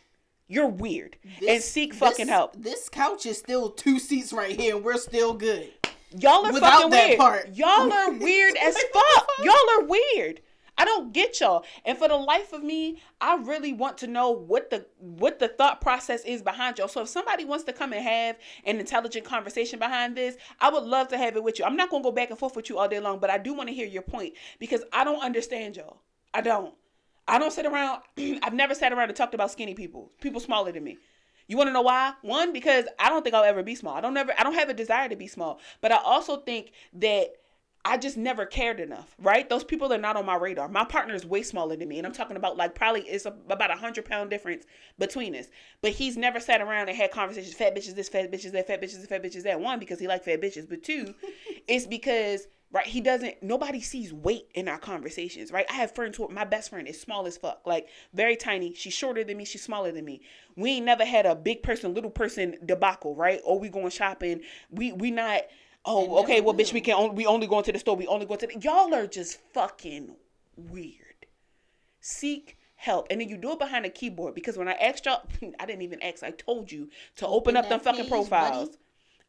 You're weird. And seek fucking help. This couch is still 2 seats right here and we're still good. Y'all are fucking weird. Y'all are weird as fuck. Y'all are weird. I don't get y'all. And for the life of me, I really want to know what the thought process is behind y'all. So if somebody wants to come and have an intelligent conversation behind this, I would love to have it with you. I'm not going to go back and forth with you all day long, but I do want to hear your point because I don't understand y'all. I don't sit around. I've never sat around and talked about skinny people smaller than me. You want to know why? One, because I don't think I'll ever be small. I don't have a desire to be small. But I also think that I just never cared enough, right? Those people are not on my radar. My partner is way smaller than me. And I'm talking about like probably it's about 100-pound difference between us. But he's never sat around and had conversations, fat bitches this, fat bitches that, fat bitches this, fat bitches that. One, because he like fat bitches. But two, it's because, right, nobody sees weight in our conversations, right? I have friends my best friend is small as fuck, like very tiny. She's shorter than me. She's smaller than me. We ain't never had a big person, little person debacle, right? Or we going shopping. We not... Oh, okay, well, bitch, we only going to the store. We only go to y'all are just fucking weird. Seek help. And then you do it behind a keyboard, because when I asked y'all, I didn't even ask. I told you to open up them fucking profiles. Buddy.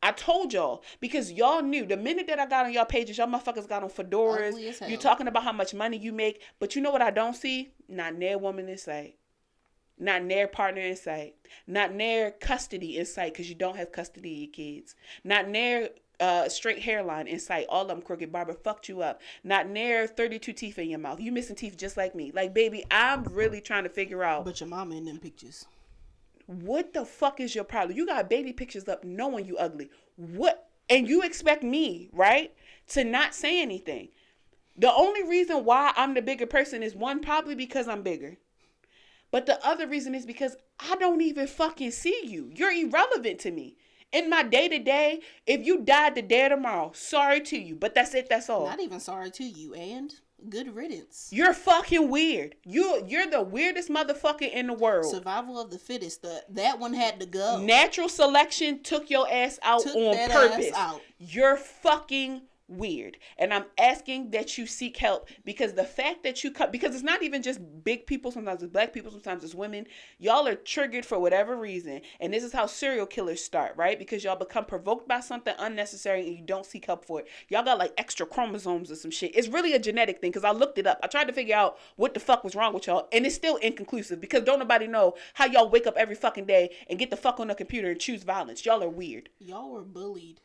I told y'all, because y'all knew the minute that I got on y'all pages, y'all motherfuckers got on fedoras. You talking about how much money you make. But you know what I don't see? Not near woman in sight. Not near partner in sight. Not near custody in sight, because you don't have custody of your kids. Not near straight hairline in sight. All of them crooked. Barber fucked you up. Not near 32 teeth in your mouth. You missing teeth just like me. Like, baby, I'm really trying to figure out. But your mama in them pictures. What the fuck is your problem? You got baby pictures up knowing you ugly. What? And you expect me, right, to not say anything. The only reason why I'm the bigger person is, one, probably because I'm bigger. But the other reason is because I don't even fucking see you. You're irrelevant to me. In my day-to-day, if you died today or tomorrow, sorry to you. But that's it. That's all. Not even sorry to you. And good riddance. You're fucking weird. You're the weirdest motherfucker in the world. Survival of the fittest. That one had to go. Natural selection took your ass out on purpose. You're fucking weird. And I'm asking that you seek help, because the fact that because it's not even just big people, sometimes it's black people, sometimes it's women. Y'all are triggered for whatever reason, and this is how serial killers start, right? Because y'all become provoked by something unnecessary and you don't seek help for it. Y'all got like extra chromosomes or some shit. It's really a genetic thing, because I looked it up. I tried to figure out what the fuck was wrong with y'all, and it's still inconclusive, because don't nobody know how y'all wake up every fucking day and get the fuck on the computer and choose violence. Y'all are weird. Y'all were bullied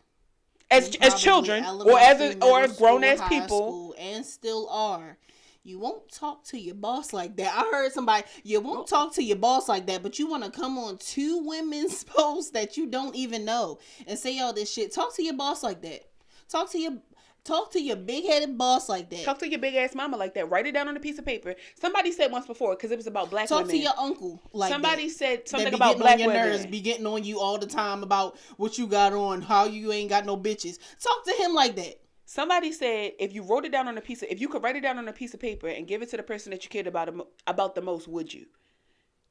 as children, or as grown ass people, and still are. You won't talk to your boss like that. I heard somebody, you won't talk to your boss like that, but you want to come on two women's posts that you don't even know and say all this shit. Talk to your boss like that. Talk to your big-headed boss like that. Talk to your big-ass mama like that. Write it down on a piece of paper. Somebody said once before, because it was about black women. Talk to your uncle like Somebody that. said something about black women. Nerves be getting on you all the time about what you got on, how you ain't got no bitches. Talk to him like that. Somebody said if you wrote it down on if you could write it down on a piece of paper and give it to the person that you cared about the most, would you?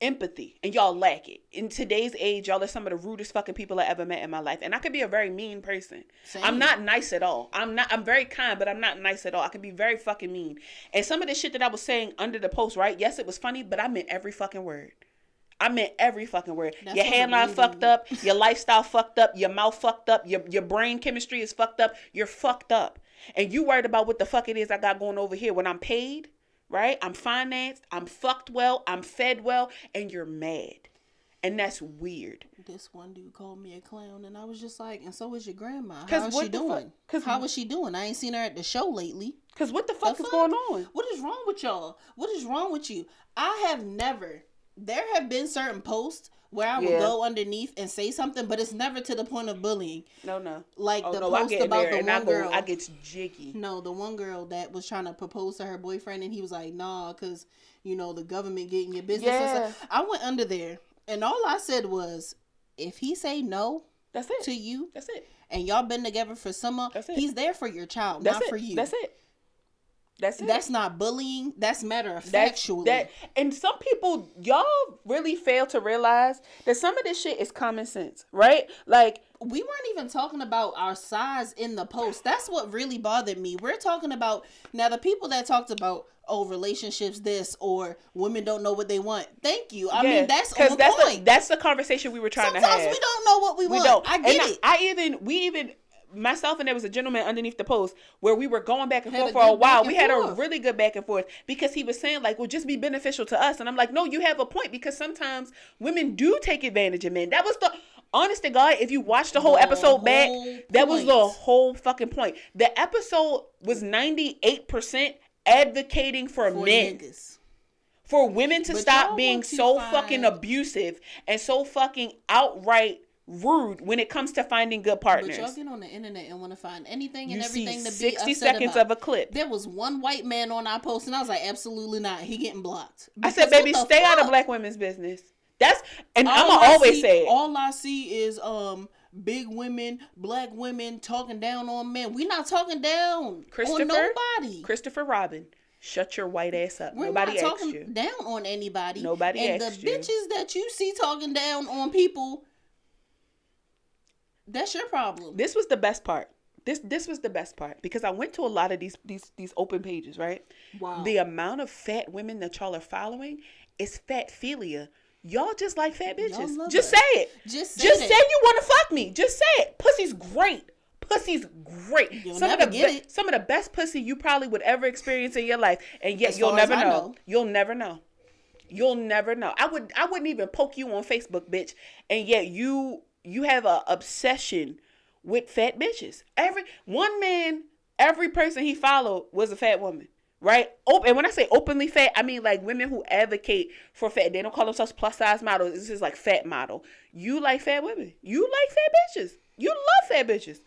Empathy, and y'all lack it. In today's age, y'all are some of the rudest fucking people I ever met in my life, and I could be a very mean person. Same. I'm not nice at all. I'm very kind, but I'm not nice at all. I can be very fucking mean. And some of the shit that I was saying under the post, right? Yes, it was funny, but I meant every fucking word. I meant every fucking word. That's your hairline fucked up, your lifestyle fucked up, your mouth fucked up, your brain chemistry is fucked up. You're fucked up, and you worried about what the fuck it is I got going over here when I'm paid. Right? I'm financed, I'm fucked well, I'm fed well, and you're mad. And that's weird. This one dude called me a clown, and I was just like, and so is your grandma. How is she doing? How is she doing? I ain't seen her at the show lately. Because what the fuck is going on? What is wrong with y'all? What is wrong with you? There have been certain posts where I would go underneath and say something, but it's never to the point of bullying. No. Like post about the one girl. I get jiggy. No, the one girl that was trying to propose to her boyfriend, and he was like, nah, because, the government getting your business. Yeah. I went under there, and all I said was, if he say no that's it. To you, that's it. And y'all been together for he's there for your child, not for you. That's it. That's it. That's not bullying. That's matter of factually. And some people, y'all really fail to realize that some of this shit is common sense, right? Like, we weren't even talking about our size in the post. That's what really bothered me. We're talking about, now the people that talked about, relationships this, or women don't know what they want. Thank you. I mean, that's on point. That's the conversation we were trying to have. Sometimes we don't know what we want. Don't. I get it. Myself and there was a gentleman underneath the post where we were going back and forth for a while. We had a really good back and forth because he was saying like, well, just be beneficial to us. And I'm like, no, you have a point, because sometimes women do take advantage of men. That was the honest to God. If you watch the whole episode back, that was the whole fucking point. The episode was 98% advocating for men. for women to But stop y'all being want to so find- fucking abusive and so fucking outright rude when it comes to finding good partners. But y'all get on the internet and want to find anything and You see everything to be 60 upset seconds about. of a clip. There was one white man on our post, and I was like, absolutely not. He getting blocked. I said, Because baby, what the stay out of fuck? black women's business. That's, and All I'm going to I always see- say it. All I see is big women, black women talking down on men. We not talking down on nobody. Christopher Robin, shut your white ass up. We're Nobody not asked talking you. down on anybody. Nobody and asked the you. bitches that you see talking down on people, that's your problem. This was the best part. This was the best part because I went to a lot of these open pages, right? Wow. The amount of fat women that y'all are following is fatphilia. Y'all just like fat bitches. love Just it. say it. Just say say that. you want to fuck me. Just say it. Pussy's great. Pussy's great. You'll some never of the get it. some of the best pussy you probably would ever experience in your life, and yet As you'll far as never I know. know. You'll never know. You'll never know. I wouldn't even poke you on Facebook, bitch, and yet you have a obsession with fat bitches. Every person he followed was a fat woman, right? And when I say openly fat, I mean like women who advocate for fat. They don't call themselves plus size models. This is like fat model. You like fat women. You like fat bitches. You love fat bitches.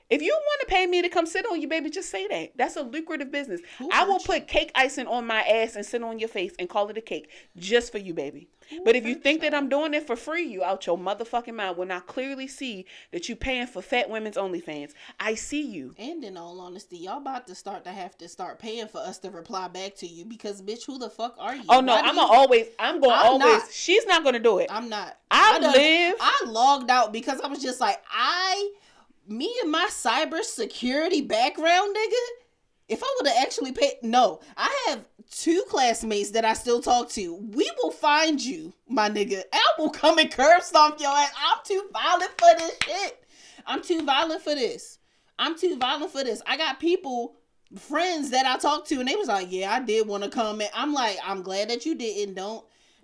If you want to pay me to come sit on you, baby, just say that. That's a lucrative business. I will put cake icing on my ass and sit on your face and call it a cake just for you, baby. But if you think that I'm doing it for free, you out your motherfucking mind when I clearly see that you paying for fat women's OnlyFans. I see you. And in all honesty, y'all about to have to start paying for us to reply back to you because, bitch, who the fuck are you? Oh no, I'm gonna always. not. She's not gonna do it. I'm not. I logged out because I was just like, me and my cybersecurity background, nigga. If I would have actually paid, no, I have 2 classmates that I still talk to. We will find you, my nigga. I will come and curb stomp your ass. I'm too violent for this shit. I'm too violent for this. I got friends that I talked to, and they was like, yeah, I did want to come. And I'm like, I'm glad that you didn't.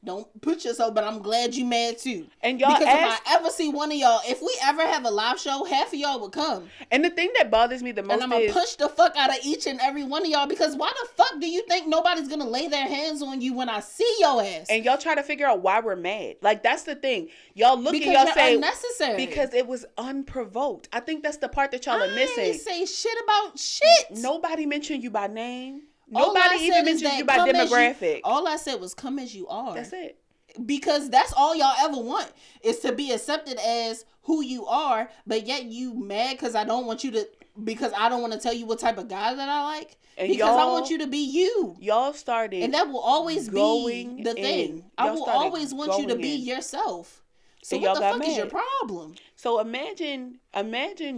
Don't put yourself, but I'm glad you mad too. And y'all because if I ever see one of y'all, if we ever have a live show, half of y'all would come. And the thing that bothers me the most and I'm gonna push the fuck out of each and every one of y'all because why the fuck do you think nobody's gonna lay their hands on you when I see your ass? And y'all try to figure out why we're mad. Like that's the thing. Y'all look because and y'all you're say unnecessary. Because it was unprovoked. I think that's the part that y'all are missing. I didn't say shit about shit. Nobody mentioned you by name. All Nobody I said even is mentioned that you by come as demographic. all I said was come as you are. That's it. Because that's all y'all ever want is to be accepted as who you are, but yet you mad because I don't want to tell you what type of guy that I like. And because I want you to be you. Y'all started, and that will always be the thing. I will always want you to be yourself. So what the fuck is your problem? So imagine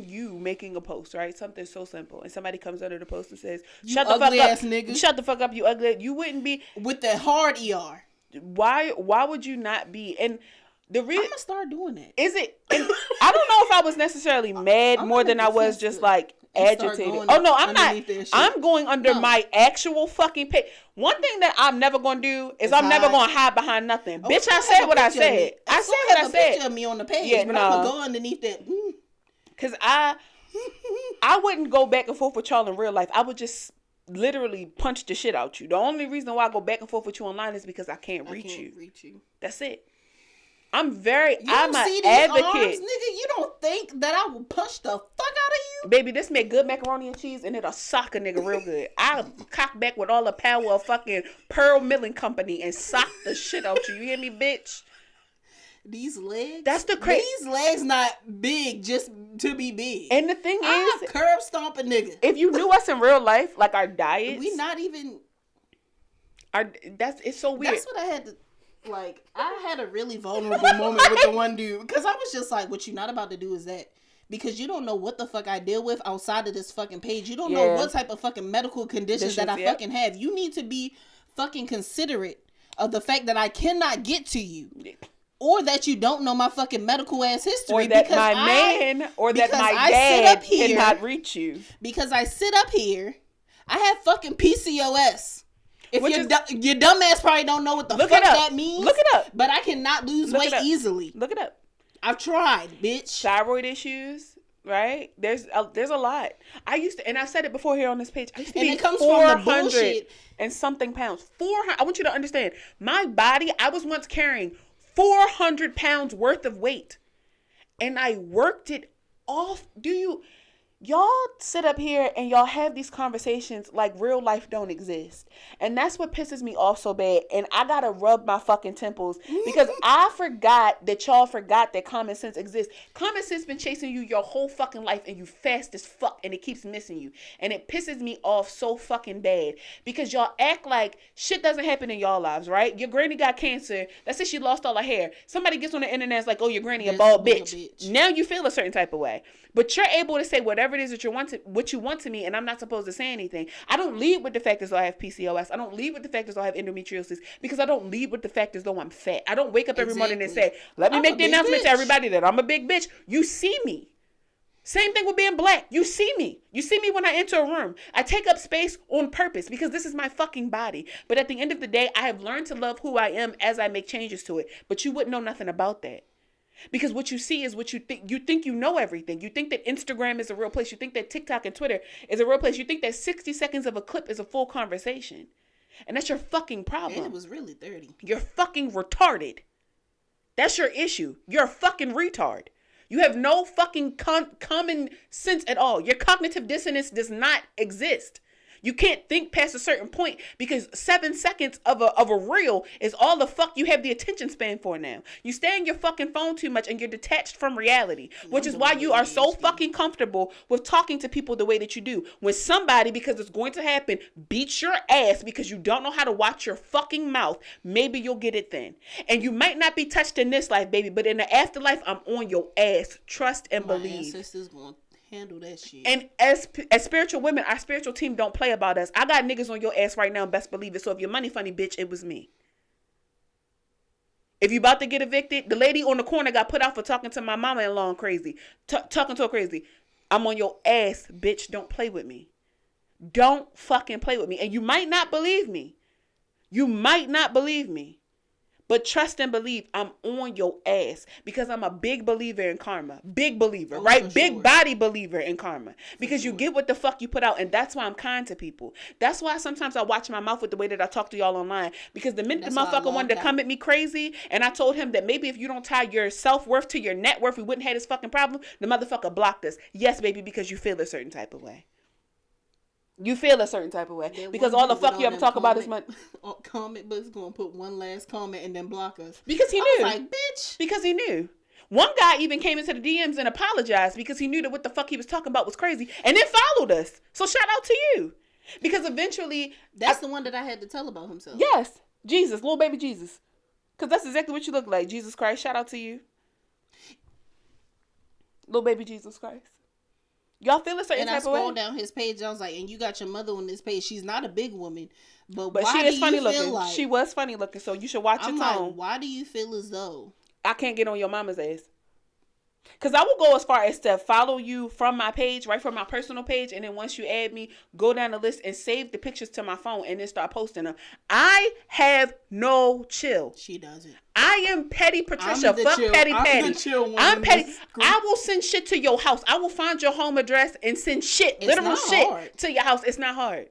you making a post, right? Something so simple, and somebody comes under the post and says, "Shut the fuck up, nigga! Shut the fuck up, you ugly." You wouldn't be with the hard ER. Why would you not be? And the reason I'm gonna start doing it. Is it? And I don't know if I was necessarily mad more than I was just like agitated. Oh no, I'm not. I'm going under my actual fucking page. One thing that I'm never gonna do is I'm never gonna hide behind nothing. Bitch, I said what I said. I said what I said. Picture of me on the page, but I'm gonna go underneath that. Cause I wouldn't go back and forth with y'all in real life. I would just literally punch the shit out you. The only reason why I go back and forth with you online is because I can't reach you. That's it. I'm an advocate. Arms, nigga, you don't think that I will punch the fuck out of you? Baby, this make good macaroni and cheese and it'll sock a nigga real good. I'll cock back with all the power of fucking Pearl Milling Company and sock the shit out you. You hear me, bitch? These legs? That's the crazy. These legs not big just to be big. And the thing is, curb stomp a nigga. If you knew us in real life, like our diets, we not even. It's so weird. That's what I had to. Like, I had a really vulnerable moment with the one dude because I was just like, "What you not about to do is that." Because you don't know what the fuck I deal with outside of this fucking page. You don't know what type of fucking medical conditions that I fucking have. You need to be fucking considerate of the fact that I cannot get to you. Or that you don't know my fucking medical ass history. Or that my dad cannot reach you. Because I sit up here, I have fucking PCOS. If your dumb ass probably don't know what the fuck that means. Look it up. But I cannot lose weight easily. Look it up. I've tried, bitch. Thyroid issues, Right? There's a lot. I used to, and I said it before here on this page. I used to And be it comes from the bullshit. and something pounds. 400. I want you to understand. My body. I was once carrying 400 pounds worth of weight, and I worked it off. Y'all sit up here and y'all have these conversations like real life don't exist. And that's what pisses me off so bad. And I gotta rub my fucking temples because I forgot that y'all forgot that common sense exists. Common sense been chasing you your whole fucking life and you fast as fuck and it keeps missing you. And it pisses me off so fucking bad because y'all act like shit doesn't happen in y'all lives, right? Your granny got cancer. Let's say she lost all her hair. Somebody gets on the internet and is like, oh, your granny a bald bitch. Now you feel a certain type of way. But you're able to say whatever it is that what you want to me, and I'm not supposed to say anything. I don't lead with the fact as though I have PCOS. I don't lead with the fact as though I have endometriosis because I don't lead with the fact as though I'm fat. I don't wake up every morning and say, let me make the announcement to everybody that I'm a big bitch. You see me. Same thing with being black. You see me. You see me when I enter a room. I take up space on purpose because this is my fucking body. But at the end of the day, I have learned to love who I am as I make changes to it. But you wouldn't know nothing about that. Because what you see is what you think. You think you know everything. You think that Instagram is a real place. You think that TikTok and Twitter is a real place. You think that 60 seconds of a clip is a full conversation. And that's your fucking problem. And it was really 30. You're fucking retarded. That's your issue. You're a fucking retard. You have no fucking common sense at all. Your cognitive dissonance does not exist. You can't think past a certain point because 7 seconds of a reel is all the fuck you have the attention span for now. You stay on your fucking phone too much and you're detached from reality, which is why you are so fucking comfortable with talking to people the way that you do. When somebody, because it's going to happen, beats your ass because you don't know how to watch your fucking mouth, maybe you'll get it then. And you might not be touched in this life, baby, but in the afterlife, I'm on your ass. Trust and believe. My ancestors going handle that shit. And as spiritual women, our spiritual team don't play about us. I got niggas on your ass right now, best believe it. So if you're money funny, bitch, it was me. If you about to get evicted, the lady on the corner got put out for talking to my mama-in-law crazy. Talking to her crazy. I'm on your ass, bitch. Don't play with me. Don't fucking play with me. And you might not believe me. You might not believe me. But trust and believe, I'm on your ass because I'm a big believer in karma. Big believer, right? Big body believer in karma. Because you get what the fuck you put out. And that's why I'm kind to people. That's why sometimes I watch my mouth with the way that I talk to y'all online. Because the minute the motherfucker wanted to come at me crazy, and I told him that maybe if you don't tie your self-worth to your net worth, we wouldn't have this fucking problem, the motherfucker blocked us. Yes, baby, because you feel a certain type of way. You feel a certain type of way because all the fuck you ever talk about is money. Comment, but it's gonna put one last comment and then block us because he knew. Like, bitch. Because he knew. One guy even came into the DMs and apologized because he knew that what the fuck he was talking about was crazy, and then followed us. So shout out to you, because eventually that's the one that I had to tell about himself. Yes, Jesus, little baby Jesus, because that's exactly what you look like. Jesus Christ. Shout out to you, little baby Jesus Christ. Y'all feel a certain type of way? And I scrolled down his page. I was like, and you got your mother on this page. She's not a big woman. But she why is funny you feel looking. like... She was funny looking, so you should watch your tone. Like, why do you feel as though... I can't get on your mama's ass? Because I will go as far as to follow you from my page, right, from my personal page, and then once you add me, go down the list and save the pictures to my phone and then start posting them. I have no chill. She doesn't. I am petty Patricia. Fuck petty Patty. I'm petty. I will send shit to your house. I will find your home address and send shit, literal shit to your house. It's not hard.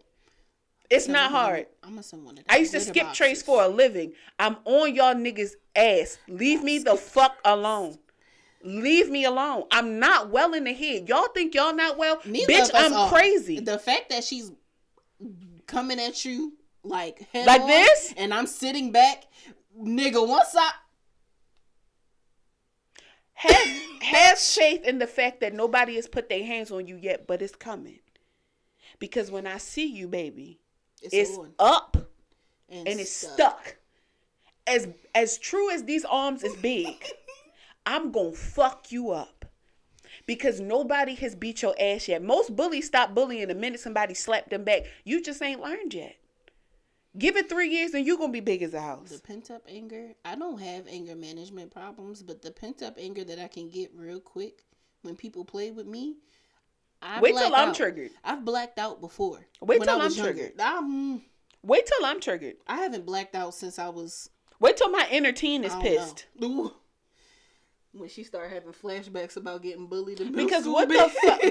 It's not hard. I'm gonna send one of I used to skip trace for a living. I'm on y'all niggas' ass. Leave me the fuck alone. Leave me alone. I'm not well in the head. Y'all think y'all not well? Bitch, I'm crazy. The fact that she's coming at you like this, and I'm sitting back, nigga. Once I have faith in the fact that nobody has put their hands on you yet, but it's coming. Because when I see you, baby, it's up and it's stuck. As true as these arms is big. I'm going to fuck you up because nobody has beat your ass yet. Most bullies stop bullying the minute somebody slapped them back. You just ain't learned yet. Give it 3 years and you're going to be big as a house. The pent-up anger, I don't have anger management problems, but the pent-up anger that I can get real quick when people play with me, wait till I'm triggered. I've blacked out before. Wait till I'm triggered. Wait till I'm triggered. I haven't blacked out since I was... Wait till my inner teen is pissed. Ooh. When she started having flashbacks about getting bullied in because what the fuck?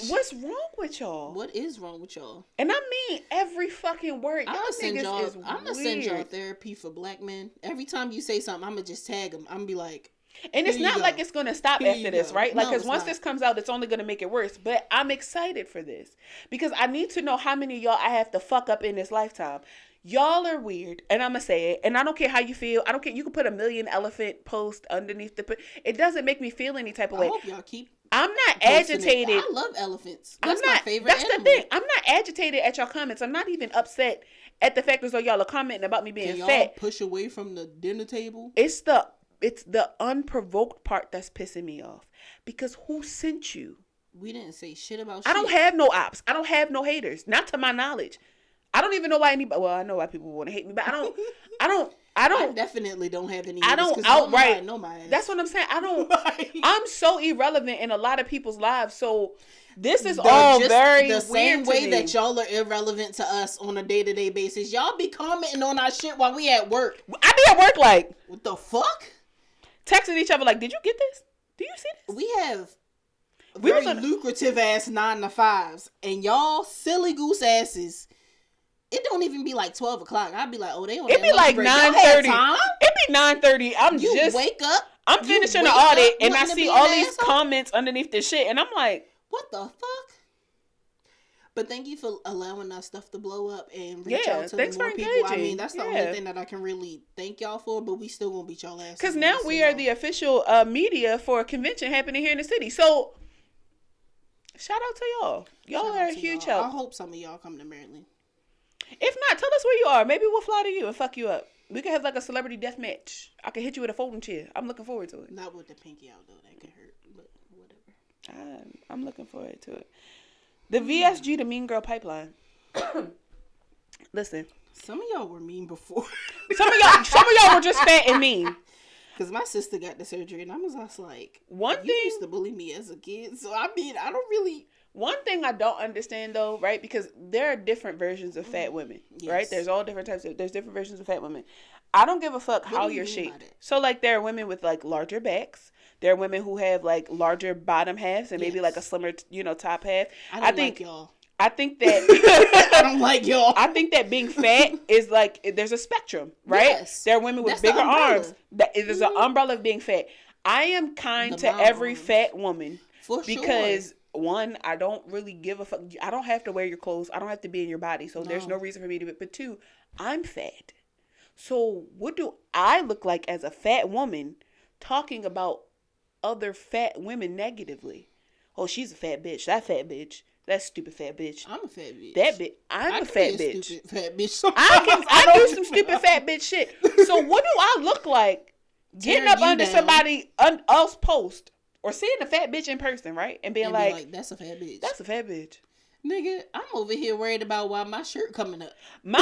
What's wrong with y'all? What is wrong with y'all? And I mean every fucking word. I'm gonna send y'all weird. therapy for black men. Every time you say something, I'm gonna just tag them. I'm gonna be like, and it's not like it's gonna stop after this, right? Like, because once this comes out, it's only gonna make it worse. But I'm excited for this because I need to know how many of y'all I have to fuck up in this lifetime. Y'all are weird, and I'm gonna say it, and I don't care how you feel. I don't care. You can put a million elephant post underneath it doesn't make me feel any type of way. I hope y'all keep. I'm not agitated. I love elephants. That's my favorite That's animal. the thing. I'm not agitated at y'all comments. I'm not even upset at the fact that y'all are commenting about me being Can y'all fat. push away from the dinner table? It's the unprovoked part that's pissing me off. Because who sent you? We didn't say shit about shit. I don't have no ops. I don't have no haters. Not to my knowledge. I don't even know why anybody. Well, I know why people want to hate me, but I don't. I definitely don't have any. I don't outright know my ass. That's what I'm saying. I don't. I'm so irrelevant in a lot of people's lives. So this is all very the same weird way to me. that y'all are irrelevant to us on a day-to-day basis. Y'all be commenting on our shit while we at work. I be at work like, what the fuck? Texting each other like, did you get this? Do you see this? We have very lucrative ass 9-to-5s, and y'all silly goose asses. It don't even be like 12 o'clock. I'd be like, oh, they on it be like 9:30. It be 9:30. You wake up. I'm finishing the audit, and I see all these comments underneath this shit, and I'm like, what the fuck? But thank you for allowing us stuff to blow up and reach out to more people. I mean, that's the only thing that I can really thank y'all for, but we still gonna beat y'all ass. Because now we are the official media for a convention happening here in the city. So, shout out to y'all. Y'all are a huge help. I hope some of y'all come to Maryland. If not, tell us where you are. Maybe we'll fly to you and fuck you up. We can have like a celebrity death match. I can hit you with a folding chair. I'm looking forward to it. Not with the pinky out though. That could hurt, but whatever. I'm looking forward to it. The VSG, the Mean Girl Pipeline. Listen. Some of y'all were mean before. Some of y'all were just fat and mean. Because my sister got the surgery and I was just like, you used to bully me as a kid. So I mean, I don't really. One thing I don't understand though, right? Because there are different versions of fat women, right? There's all different types of, there's different versions of fat women. I don't give a fuck how you're shaped. So like there are women with like larger backs. There are women who have like larger bottom halves and maybe like a slimmer, top half. I think like y'all. I think that I don't like y'all. I think that being fat is like there's a spectrum, right? Yes. There are women with bigger arms. There's an umbrella of being fat. I am kind to every fat woman because one, I don't really give a fuck. I don't have to wear your clothes. I don't have to be in your body. So there's no reason for me to do it. But two, I'm fat. So what do I look like as a fat woman talking about other fat women negatively? Oh, she's a fat bitch. That fat bitch. That stupid fat bitch. I'm a fat bitch. That bitch. I'm a fat bitch. Stupid fat bitch. I do some stupid fat bitch shit. So what do I look like getting up under somebody else post or seeing a fat bitch in person, right? And being like, that's a fat bitch. That's a fat bitch. Nigga, I'm over here worried about why my shirt coming up. My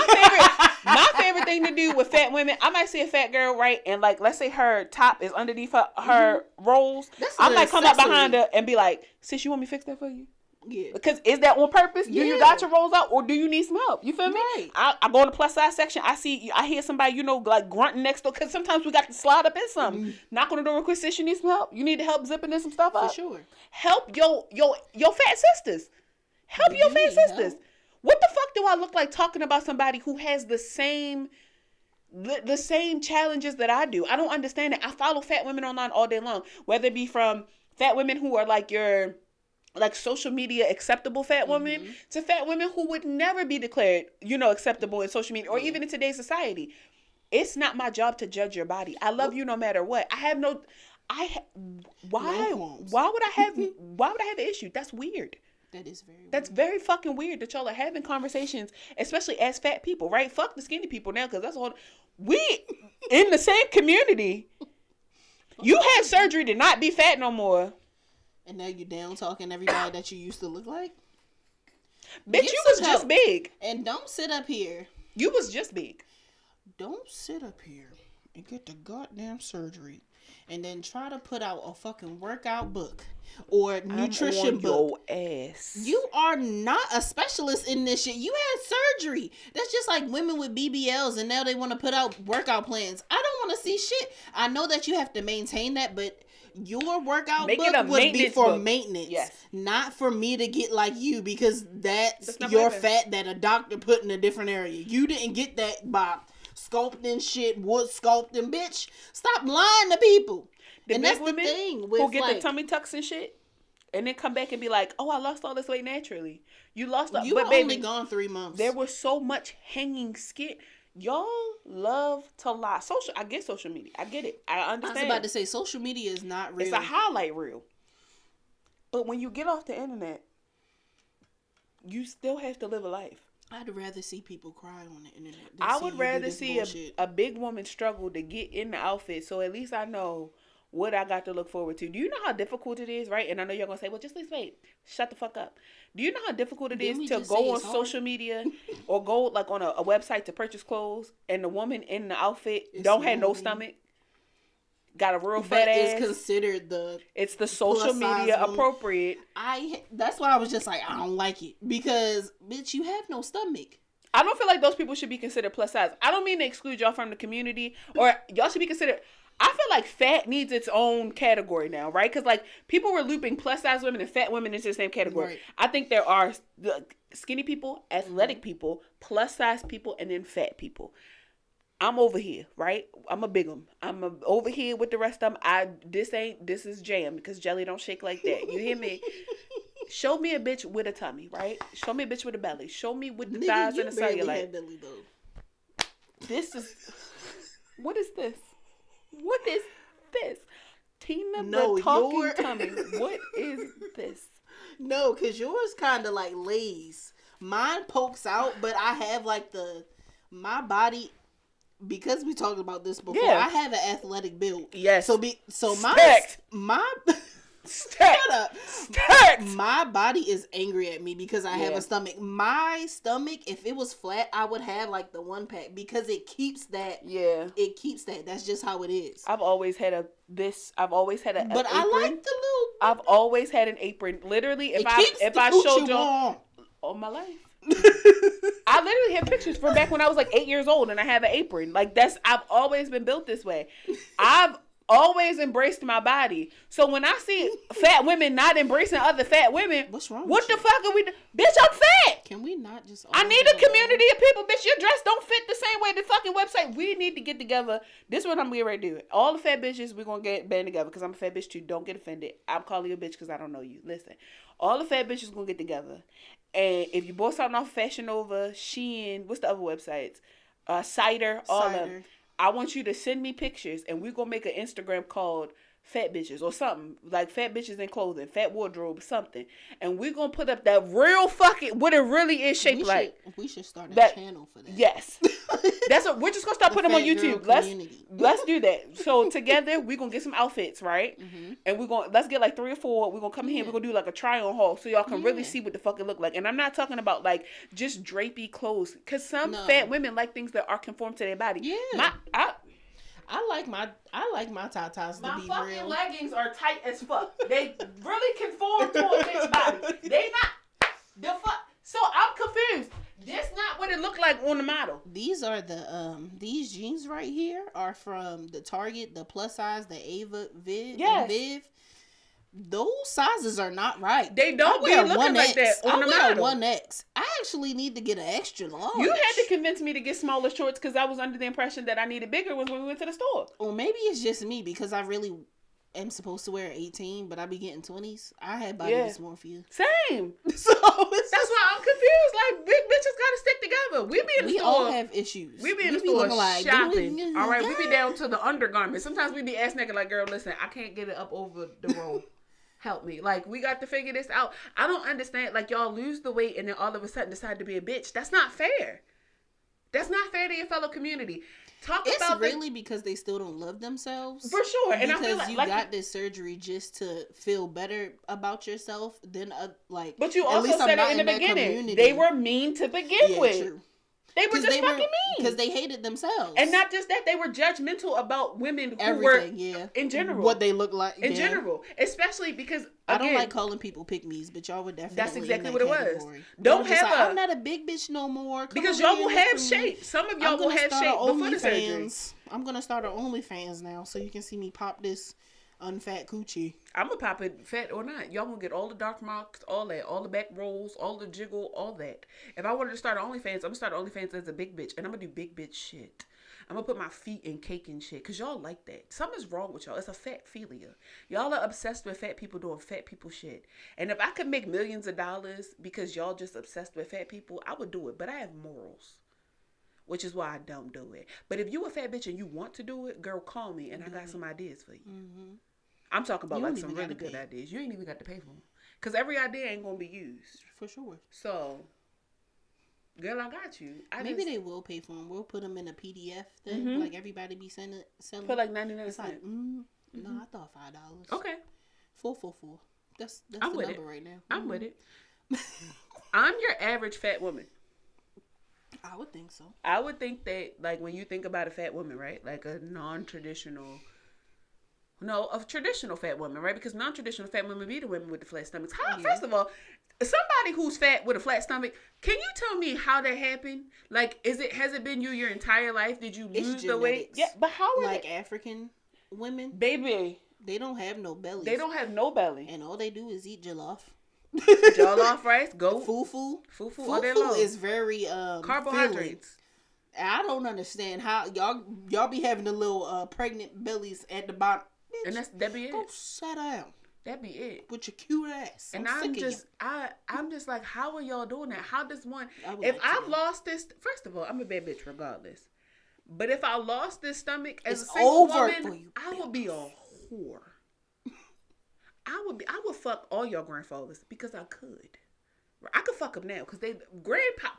favorite thing to do with fat women, I might see a fat girl, right? And like, let's say her top is underneath her rolls. I might come up behind her and be like, sis, you want me to fix that for you? Yeah. Because is that on purpose? Do you got your rolls out or do you need some help? You feel me? Right. I go in the plus size section. I hear somebody, like grunting next door. Because sometimes we got to slide up in something. Knock on the door real quick, sis, you need some help? You need help zipping in some stuff up? For sure. Help your fat sisters. Help your fat sisters. What the fuck do I look like talking about somebody who has the same challenges that I do? I don't understand it. I follow fat women online all day long. Whether it be from fat women who are like your social media acceptable fat women to fat women who would never be declared, acceptable in social media or even in today's society. It's not my job to judge your body. I love you no matter what. Why would I have an issue? That's weird. That's very fucking weird that y'all are having conversations, especially as fat people, right? Fuck the skinny people now, because that's all. We in the same community. You had surgery to not be fat no more. And now you down talking everybody that you used to look like? Bitch, you was just big. And don't sit up here. You was just big. Don't sit up here and get the goddamn surgery and then try to put out a fucking workout book or nutrition book. Your ass. You are not a specialist in this shit. You had surgery. That's just like women with BBLs and now they want to put out workout plans. I don't want to see shit. I know that you have to maintain that, but your workout Make it book a would be maintenance for book. maintenance. Yes. Not for me to get like you, because that's not your my fat that a doctor put in a different area. You didn't get that by sculpting shit, wood sculpting, bitch. Stop lying to people. And that's big the women thing with who get like, the tummy tucks and shit, and then come back and be like, "Oh, I lost all this weight naturally." You lost, you but were baby, only gone 3 months. there was so much hanging skin. Y'all love to lie. I get social media. I get it. I understand. I was about to say social media is not real. It's a highlight reel. But when you get off the internet, you still have to live a life. I'd rather see people cry on the internet. I would rather see a big woman struggle to get in the outfit, so at least I know what I got to look forward to. Do you know how difficult it is, right? And I know you're going to say, well, just lose weight. Shut the fuck up. Do you know how difficult it is to go on social media or go like on a website to purchase clothes, and the woman in the outfit don't have no stomach, got a real fat ass? It's considered it's the social media appropriate. That's why I was just like, I don't like it, because bitch, you have no stomach. I don't feel like those people should be considered plus size. I don't mean to exclude y'all from the community, or y'all should be considered. I feel like fat needs its own category now, right? Because like people were looping plus size women and fat women into the same category. Right. I think there are skinny people, athletic people, plus size people, and then fat people. I'm over here, right? I'm a big 'em. Over here with the rest of them. This is jam, because jelly don't shake like that. You hear me? Show me a bitch with a tummy, right? Show me a bitch with a belly. Show me with the thighs and the cellulite. Belly, though. This is... What is this? What is this? Tina the talking tummy. What is this? No, because yours kind of like lays. Mine pokes out, but I have like my body... Because we talked about this before, yeah. I have an athletic build. Yes. So my Shut up. My body is angry at me because I have a stomach. My stomach, if it was flat, I would have like the 1-pack, because it keeps that. Yeah. It keeps that. That's just how it is. I've always had an But apron. I like the little. I've always had an apron. Literally, if I showed you all my life. I literally have pictures from back when I was like 8 years old, and I have an apron. Like I've always been built this way. I've always embraced my body. So when I see fat women not embracing other fat women, what's wrong? What the fuck are we doing? Bitch, I'm fat. Can we not just? I need a community of people. Bitch, your dress don't fit the same way the fucking website. We need to get together. This is what I'm getting ready to do. All the fat bitches, we're gonna get band together, because I'm a fat bitch too. Don't get offended. I'm calling you a bitch because I don't know you. Listen, all the fat bitches gonna get together. And if you bought something off Fashion Nova, Shein, what's the other websites? Cider, all of them. I want you to send me pictures, and we're going to make an Instagram called Fat Bitches or something. Like Fat Bitches in Clothing, Fat Wardrobe, something. And we're going to put up that real fucking, what it really is shaped like. We should start a channel for that. Yes. That's what we're just going to start putting them on YouTube. Let's do that. So together, we're going to get some outfits, right? Mm-hmm. And let's get like 3 or 4. We're going to come here. We're going to do like a try on haul so y'all can really see what the fuck it look like. And I'm not talking about like just drapey clothes, because some fat women like things that are conformed to their body. Yeah. I like my tatas to be real. My fucking leggings are tight as fuck. They really conform to a bitch body. They not the fuck. So I'm confused. This not what it looked like on the model. These are these jeans right here are from the Target, the plus size, the Ava, Viv, and Viv. Those sizes are not right. They don't be looking like that on the model. I wear 1X. I actually need to get an extra large. You had to convince me to get smaller shorts because I was under the impression that I needed bigger ones when we went to the store. Or maybe it's just me, because I really am supposed to wear 18, but I be getting 20s. I had body dysmorphia. Same. So that's why I'm confused. Like, big bitches gotta stick together. We be in the store. We all have issues. We be in the store shopping. All right, we be down to the undergarments. Sometimes we be ass naked like, girl, listen, I can't get it up over the road. Help me. Like, we got to figure this out. I don't understand. Like, y'all lose the weight and then all of a sudden decide to be a bitch. That's not fair. That's not fair to your fellow community. It's really because they still don't love themselves. For sure. And because I feel you got this surgery just to feel better about yourself. Then, but you also said it in the beginning. They were mean to begin with. True. They were just fucking mean. Because they hated themselves. And not just that, they were judgmental about women who were, in general. What they look like. In general. Especially because, again, I don't like calling people pick-me's, but y'all would definitely that's exactly what it was. I'm not a big bitch no more. Because y'all will have shape. Some of y'all will have shape before the surgery. I'm going to start an OnlyFans now, so you can see me pop this Unfat coochie. I'm gonna pop it fat or not. Y'all gonna get all the dark marks, all that, all the back rolls, all the jiggle, all that. If I wanted to start OnlyFans, I'm gonna start OnlyFans as a big bitch, and I'm gonna do big bitch shit. I'm gonna put my feet in cake and shit, cause y'all like that. Something's wrong with y'all. It's a fat philia. Y'all are obsessed with fat people doing fat people shit. And if I could make millions of dollars because y'all just obsessed with fat people, I would do it. But I have morals, which is why I don't do it. But if you a fat bitch and you want to do it, girl, call me, and I got some ideas for you. Mm-hmm. I'm talking about like some really good ideas. You ain't even got to pay for them. Because every idea ain't going to be used. For sure. So, girl, I got you. Maybe they will pay for them. We'll put them in a PDF thing. Mm-hmm. Like everybody be selling. Put like 99 cents. Like, no, I thought $5. Okay. 444. That's the number right now. I'm with it. I'm your average fat woman. I would think so. I would think that, like, when you think about a fat woman, right? Like a a traditional fat woman, right? Because non-traditional fat women be the women with the flat stomachs. First of all, somebody who's fat with a flat stomach, can you tell me how that happened? Like, has it been you your entire life? Did you lose the weight? Yeah, but how are like African women? Baby. They don't have no bellies. They don't have no belly. And all they do is eat jollof. Jollof rice, goat. Fufu. Fufu is very carbohydrates. Filling. I don't understand how y'all be having the little pregnant bellies at the bottom. Bitch, and that be it. Go sit down. That be it. With your cute ass. And I'm just like, how are y'all doing that? How does one? If I lost this, first of all, I'm a bad bitch regardless. But if I lost this stomach as a single woman, I would be a whore. I would fuck all your grandfathers because I could. I could fuck them now because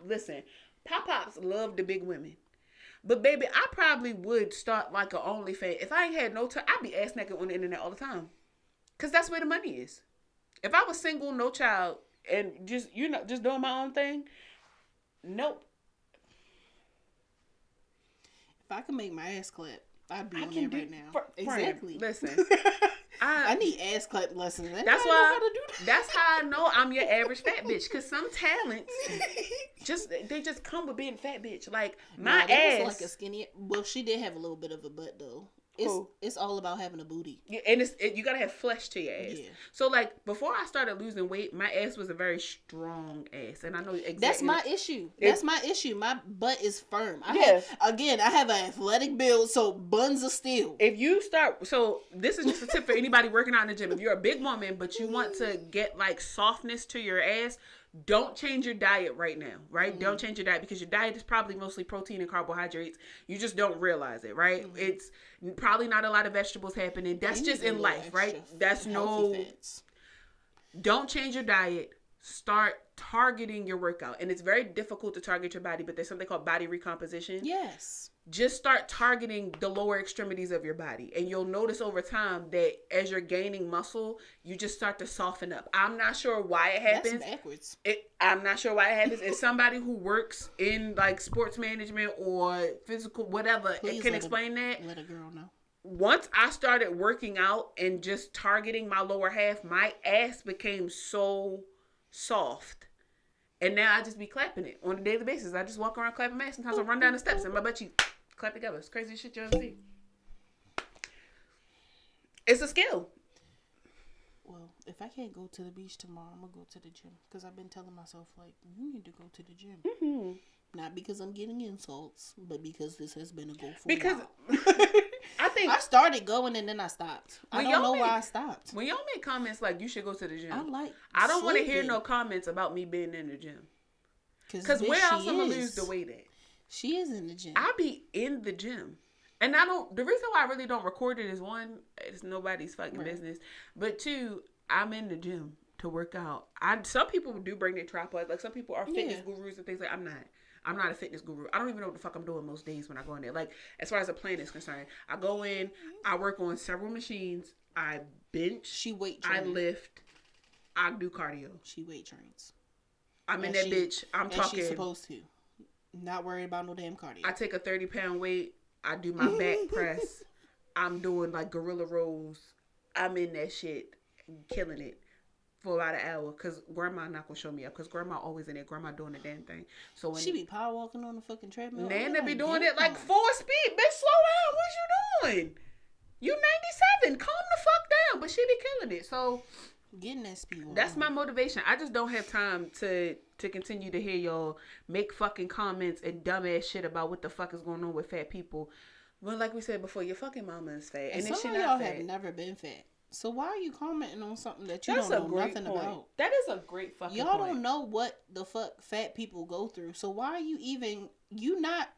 listen, pop-pops love the big women. But baby, I probably would start like an OnlyFans. If I ain't had no time, I'd be ass naked on the internet all the time. Because that's where the money is. If I was single, no child, and just doing my own thing, nope. If I could make my ass clap, I'd be on there right now. Exactly. Listen. I need ass clap lessons. That's why. That's how I know I'm your average fat bitch. Cause some talents, they just come with being a fat bitch. Like my ass, was like a skinny. Well, she did have a little bit of a butt though. It's all about having a booty. Yeah, and you gotta have flesh to your ass. Yeah. So like before I started losing weight, my ass was a very strong ass, and I know exactly. That's my issue. That's my issue. My butt is firm. I have an athletic build, so buns are steel. If you start, so this is just a tip for anybody working out in the gym. If you're a big woman, but you want to get like softness to your ass, don't change your diet right now, right? Mm-hmm. Don't change your diet because your diet is probably mostly protein and carbohydrates. You just don't realize it, right? Mm-hmm. It's probably not a lot of vegetables happening. That's just in life, right? That's fats. Don't change your diet. Start targeting your workout. And it's very difficult to target your body, but there's something called body recomposition. Yes. Just start targeting the lower extremities of your body. And you'll notice over time that as you're gaining muscle, you just start to soften up. I'm not sure why it happens. That's backwards. I'm not sure why it happens. As somebody who works in like sports management or physical, whatever, can explain that. Let a girl know. Once I started working out and just targeting my lower half, my ass became so soft. And now I just be clapping it on a daily basis. I just walk around clapping my ass. Sometimes I run down the steps and my butt cheeks clap together. It's crazy shit you ever see. It's a skill. Well, if I can't go to the beach tomorrow, I'm going to go to the gym. Because I've been telling myself, like, you need to go to the gym. Mm-hmm. Not because I'm getting insults, but because this has been a goal for a while. I think I started going and then I stopped. I don't know why I stopped. When y'all make comments like you should go to the gym, I don't want to hear no comments about me being in the gym. Because where else I'm going to lose the weight at? She is in the gym. I be in the gym. And the reason why I really don't record it is one, it's nobody's fucking business. But two, I'm in the gym to work out. Some people do bring their tripods. Like some people are fitness gurus and things like I'm not. I'm not a fitness guru. I don't even know what the fuck I'm doing most days when I go in there. Like, as far as a plan is concerned, I go in, I work on several machines, I bench, she weight trains. I lift, I do cardio. She weight trains. I'm in that bitch. I'm talking. She's supposed to. Not worried about no damn cardio. I take a 30-pound weight. I do my back press. I'm doing like gorilla rolls. I'm in that shit, killing it. For about an hour, because grandma not gonna show me up, because grandma always in there. Grandma doing the damn thing. So when she be power walking on the fucking treadmill, Nana be doing it like 4 speed. Bitch, slow down. What you doing? You 97. Calm the fuck but she be killing it. So getting that speed. That's my motivation. I just don't have time to continue to hear y'all make fucking comments and dumbass shit about what the fuck is going on with fat people. Well, like we said before, your fucking mama is fat, and some she of not y'all fat. have never been fat. So why are you commenting on something that you don't know nothing about? That is a great fucking point. Y'all don't know what the fuck fat people go through. So why are you even you're not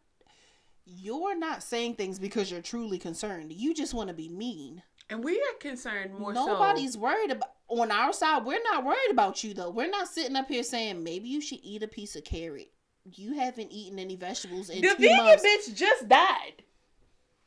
saying things because you're truly concerned. You just want to be mean. And we are concerned more. Nobody's worried about on our side. We're not worried about you though. We're not sitting up here saying maybe you should eat a piece of carrot. You haven't eaten any vegetables in 2 months. The vegan bitch just died.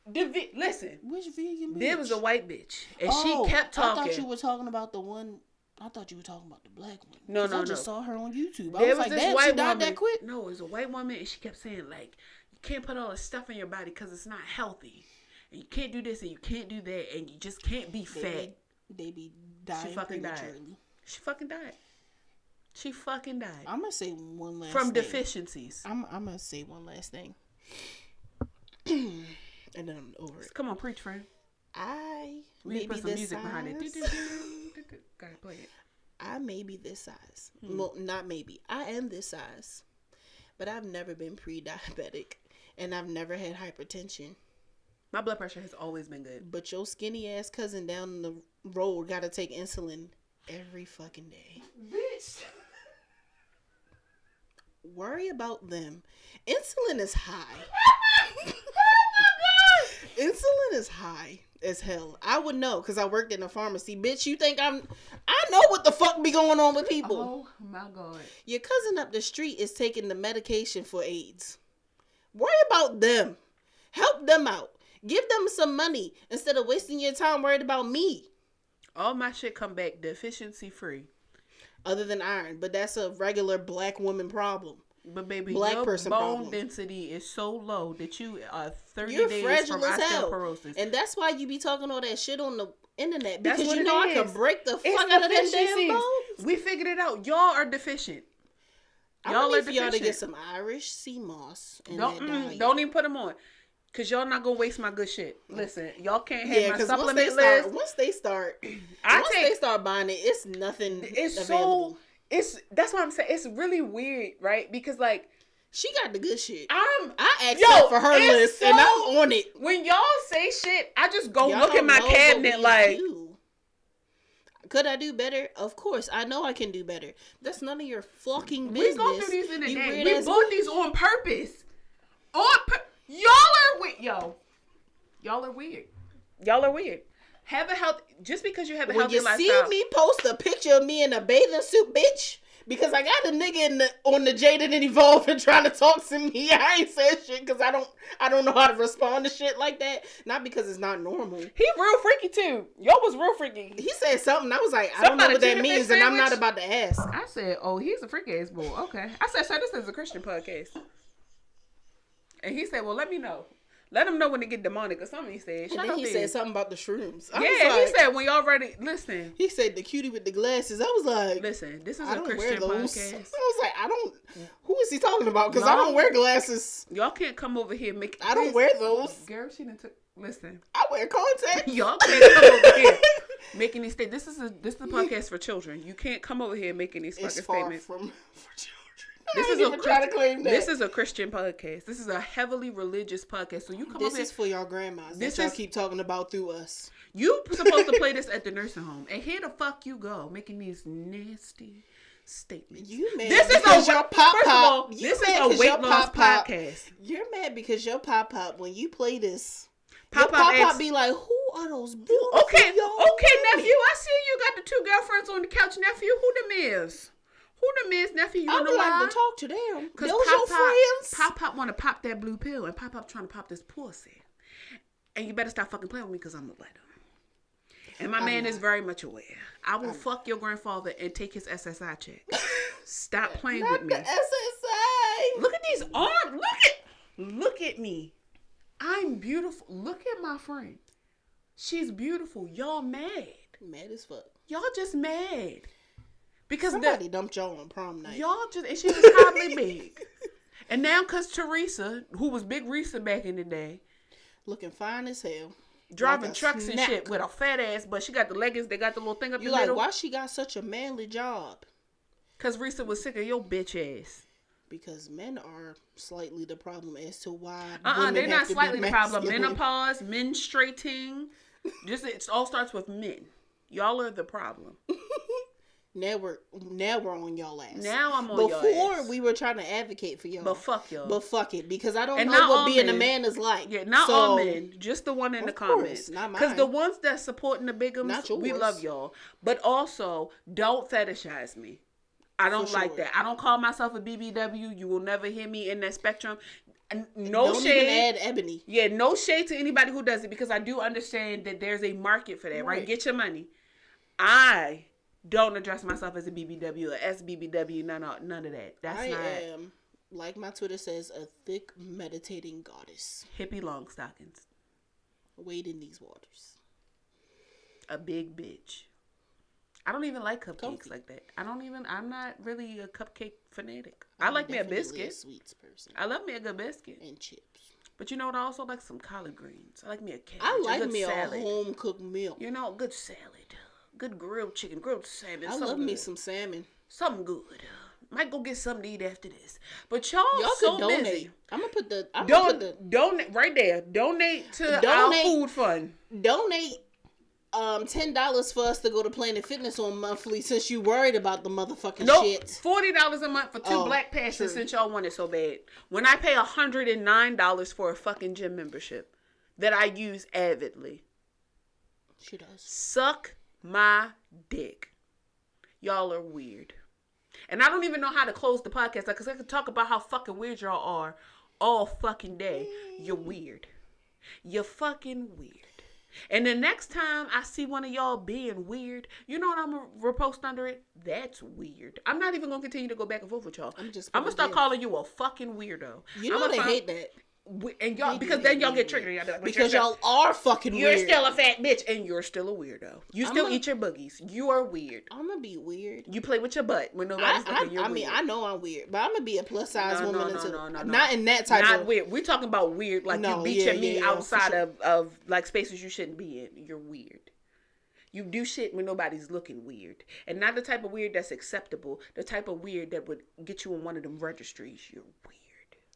Listen. Which vegan bitch? There was a white bitch, and she kept talking. I thought you were talking about the one. I thought you were talking about the black one. No. I just saw her on YouTube. I was like, damn, she died that quick? No, it was a white woman, and she kept saying, like, you can't put all this stuff in your body because it's not healthy. And you can't do this, and you can't do that, and you just can't be fat. They be dying she fucking prematurely. Died. She fucking died. She fucking died. I'm going to say one last thing. From thing. Deficiencies. I'm going to say one last thing. And then I'm over it. Come on, preach, friend. We put some music behind it. Gotta play it. I may be this size. Well, not maybe. I am this size. But I've never been pre-diabetic. And I've never had hypertension. My blood pressure has always been good. But your skinny ass cousin down the road gotta take insulin every fucking day. Bitch. Worry about them. Insulin is high. Insulin is high as hell. I would know because I worked in a pharmacy. Bitch, you think I know what the fuck be going on with people. Oh my God. Your cousin up the street is taking the medication for AIDS. Worry about them. Help them out. Give them some money instead of wasting your time worried about me. All my shit come back deficiency free. Other than iron. But that's a regular black woman problem. But baby, black your person bone problem. Density is so low that you are 30 You're days fragile from as hell. osteoporosis. And that's why you be talking all that shit on the internet. That's Because what you know I can break the fuck out of them damn bones. We figured it out. Y'all are deficient. Y'all are for y'all to get some Irish sea moss. Don't even put them on. Because y'all not going to waste my good shit. Listen, y'all can't have my supplement list. Once they start buying it, it's nothing available. That's what I'm saying. It's really weird, right? Because like, she got the good shit. I asked her for her list and I'm on it. When y'all say shit, I just go look at my cabinet like. Could I do better? Of course. I know I can do better. That's none of your fucking business. We go through these in the day. We bought these on purpose. Y'all are weird. Y'all are weird. Y'all are weird. Have a health. Just because you have a healthy lifestyle. When you see me post a picture of me in a bathing suit, bitch, because I got a nigga on the Jaded and Evolve and trying to talk to me. I ain't said shit because I don't know how to respond to shit like that. Not because it's not normal. He real freaky too. Y'all was real freaky. He said something. I was like, I don't know what that means, and I'm not about to ask. I said, oh, he's a freak ass boy. Okay. I said, sir, this is a Christian podcast. And he said, well, let me know. Let him know when they get demonic or something. He said. And then he said something about the shrooms. He said when y'all ready. Listen. He said the cutie with the glasses. I was like, listen, this is a Christian podcast. I was like, who is he talking about? Because I don't wear glasses. Y'all can't come over here making. I don't wear those. Girl, she didn't listen. I wear contacts. Y'all can't come over here making these statements. This is a podcast for children. You can't come over here making these fucking statements. For children. This is a Christian podcast. This is a heavily religious podcast. So you come over here. This is for y'all grandmas that y'all keep talking about through us. You supposed to play this at the nursing home. And here the fuck you go, making these nasty statements. You mad this because is a your pop-pop. This is a weight loss podcast. You're mad because your pop-pop, when you play this, pop-pop be like, who are those beautiful Okay, nephew, I see you got the 2 girlfriends on the couch, nephew. Who them is? Who them is, nephew? You know why? I like to talk to them. Because your friends. Pop want to pop that blue pill, and Pop trying to pop this pussy. And you better stop fucking playing with me because I'm a black. And my man is very much aware. I will fuck your grandfather and take his SSI check. Stop playing with me. The SSI. Look at these arms. Look at me. I'm beautiful. Look at my friend. She's beautiful. Y'all mad. Mad as fuck. Y'all just mad. Because somebody dumped y'all on prom night. And she was probably big. And now because Teresa, who was Big Risa back in the day. Looking fine as hell. driving like trucks snack. and shit with a fat ass, but she got the leggings. They got the little thing up You the like, middle. why she got such a manly job? Cause Risa was sick of your bitch ass. Because men are slightly the problem as to why. They're not slightly the problem. masculine. Menopause, menstruating, just it all starts with men. Y'all are the problem. Now we're on y'all ass. Now I'm on your ass. Before we were trying to advocate for y'all. But fuck y'all. But fuck it, because I don't And know what being men. a man is like. Yeah, not all men. Just the one in the comments. Not mine. Because the ones that supporting the bigums, Not yours. we love y'all. But also, don't fetishize me. I don't like that. I don't call myself a BBW. You will never hear me in that spectrum. No don't shade. Even add ebony. Yeah, no shade to anybody who does it, because I do understand that there's a market for that, right? Get your money. I don't address myself as a BBW or SBBW, none of that. I am, like my Twitter says, a thick meditating goddess. Hippie long stockings. Wade in these waters. A big bitch. I don't even like cupcakes like that. I'm not really a cupcake fanatic. I like me a biscuit. A sweets person. I love me a good biscuit. And chips. But you know what? I also like some collard greens. I like me a cabbage. I like me salad. A home cooked meal. You know, good salad. Good grilled chicken, grilled salmon. I love me some salmon. Something good. Might go get something to eat after this. But y'all so could donate. busy. I'm gonna put the donate right there. Donate to our food fund. Donate $10 for us to go to Planet Fitness on monthly, since you worried about the motherfucking shit. $40 a month for two black passes, since y'all want it so bad. When I pay $109 for a fucking gym membership that I use avidly. She does. Suck my dick. Y'all are weird. And I don't even know how to close the podcast, because I could talk about how fucking weird y'all are all fucking day. You're weird. You're fucking weird. And the next time I see one of y'all being weird, you know what I'm going to repost under it? That's weird. I'm not even going to continue to go back and forth with y'all. I'm going to start calling you a fucking weirdo. You know they hate that. And y'all, because then y'all get triggered. Y'all be like, because y'all are fucking weird. You're still a fat bitch, and you're still a weirdo. You still eat your boogies. You are weird. I'm gonna be weird. You play with your butt when nobody's looking. You're weird. I know I'm weird, but I'm gonna be a plus size woman No. Not in that type Not of weird. We're talking about weird, like you beat your meat outside of like spaces you shouldn't be in. You're weird. You do shit when nobody's looking weird. And not the type of weird that's acceptable. The type of weird that would get you on one of them registries. You're weird.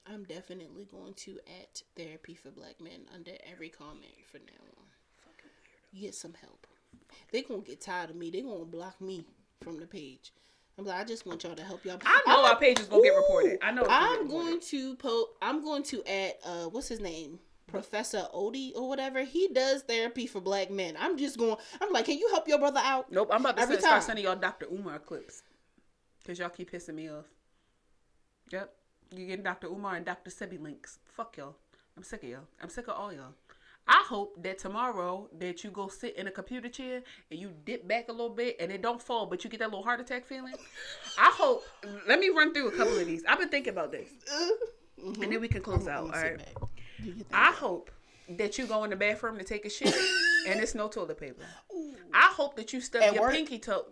I'm definitely going to add therapy for black men under every comment from now on. Fucking weirdo. Get some help. They gonna get tired of me. They gonna block me from the page. I'm like, I just want y'all to help y'all. I know our page is gonna get reported. I know. I'm going to add what's his name? Professor Odie or whatever. He does therapy for black men. I'm like, can you help your brother out? Nope. I'm about to start sending y'all Dr. Umar clips, because y'all keep pissing me off. Yep. You getting Dr. Umar and Dr. Sebi links. Fuck y'all. I'm sick of y'all. I'm sick of all y'all. I hope that tomorrow that you go sit in a computer chair and you dip back a little bit and it don't fall, but you get that little heart attack feeling. I hope. Let me run through a couple of these. I've been thinking about this. And then we can close out. All right. I hope that you go in the bathroom to take a shit and it's no toilet paper. I hope that you stub your pinky toe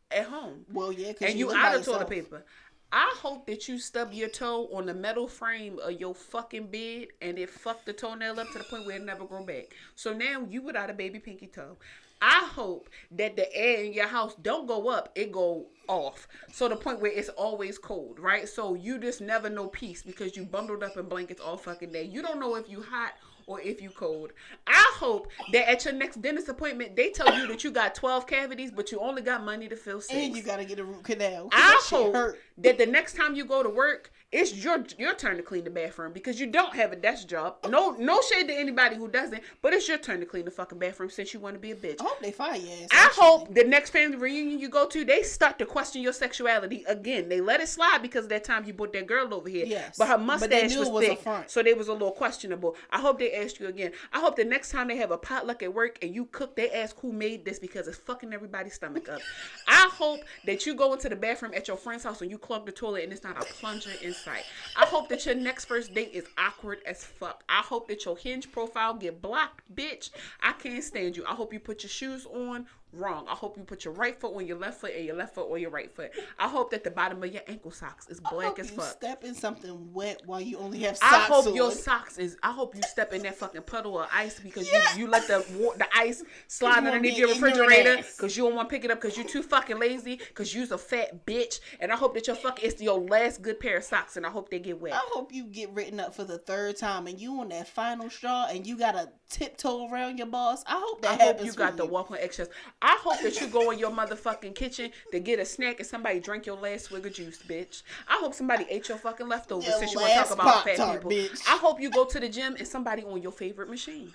at home. Well, yeah, and you out of toilet paper. I hope that you stub your toe on the metal frame of your fucking bed and it fucked the toenail up to the point where it never grow back. So now you without a baby pinky toe. I hope that the air in your house don't go up, it go off. So the point where it's always cold, right? So you just never know peace because you bundled up in blankets all fucking day. You don't know if you hot or if you cold. I hope that at your next dentist appointment, they tell you that you got 12 cavities, but you only got money to fill 6. And you got to get a root canal. I hope that the next time you go to work, it's your turn to clean the bathroom because you don't have a desk job. No shade to anybody who doesn't, but it's your turn to clean the fucking bathroom since you want to be a bitch. I hope they fire your ass. I hope the next family reunion you go to, they start to question your sexuality again. They let it slide because of that time you brought that girl over here. Yes. But her mustache was thick, a so they was a little questionable. I hope they ask you again. I hope the next time they have a potluck at work and you cook, they ask who made this because it's fucking everybody's stomach up. I hope that you go into the bathroom at your friend's house and you clog the toilet and it's not a plunger in sight. I hope that your next first date is awkward as fuck. I hope that your Hinge profile get blocked, bitch. I can't stand you. I hope you put your shoes on Wrong. I hope you put your right foot on your left foot and your left foot on your right foot. I hope that the bottom of your ankle socks is black as fuck. Step in something wet while you only have I socks hope on. your socks is. I hope you step in that fucking puddle of ice because you let the ice slide underneath your refrigerator because you don't want to pick it up because you're too fucking lazy because you's a fat bitch. And I hope that it's your last good pair of socks and I hope they get wet. I hope you get written up for the third time and you on that final straw and you gotta tiptoe around your boss. I hope that happens. You got to walk on eggshells. I hope that you go in your motherfucking kitchen to get a snack and somebody drank your last swig of juice, bitch. I hope somebody ate your fucking leftovers since you want to talk about fat people. Bitch. I hope you go to the gym and somebody on your favorite machine,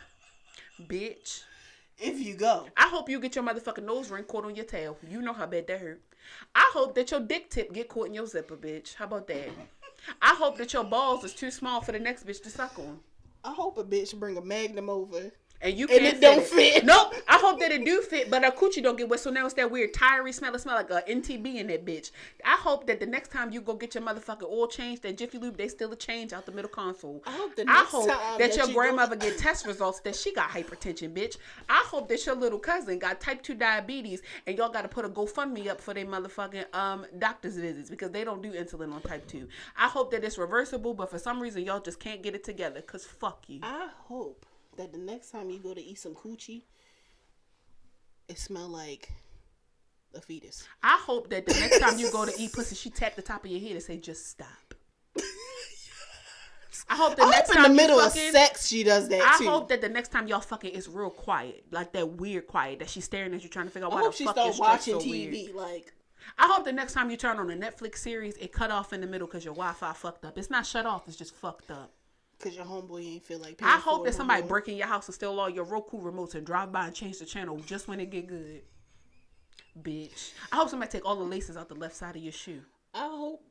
bitch. If you go. I hope you get your motherfucking nose ring caught on your tail. You know how bad that hurt. I hope that your dick tip get caught in your zipper, bitch. How about that? I hope that your balls is too small for the next bitch to suck on. I hope a bitch bring a Magnum over. And you can't fit. Nope. I hope that it do fit, but our coochie don't get wet. So now it's that weird tiry smell. It smell like a NTB in that bitch. I hope that the next time you go get your motherfucking oil change, that Jiffy Lube, they steal a change out the middle console. I hope that your grandmother get test results that she got hypertension, bitch. I hope that your little cousin got type 2 diabetes and y'all got to put a GoFundMe up for their motherfucking doctor's visits because they don't do insulin on type 2. I hope that it's reversible, but for some reason y'all just can't get it together because fuck you. I hope that the next time you go to eat some coochie, it smell like a fetus. I hope that the next time you go to eat pussy, she tap the top of your head and say, just stop. I hope the next time in the middle of sex, she does that too. I hope that the next time y'all fucking is real quiet. Like that weird quiet that she's staring at you trying to figure out why the fuck is watching so TV. Weird. Like, I hope the next time you turn on a Netflix series, it cut off in the middle because your Wi-Fi fucked up. It's not shut off, it's just fucked up. Because your homeboy ain't feel like paying I hope that somebody break in your house and steal all your Roku remotes and drive by and change the channel just when it get good. Bitch. I hope somebody take all the laces out the left side of your shoe. I hope.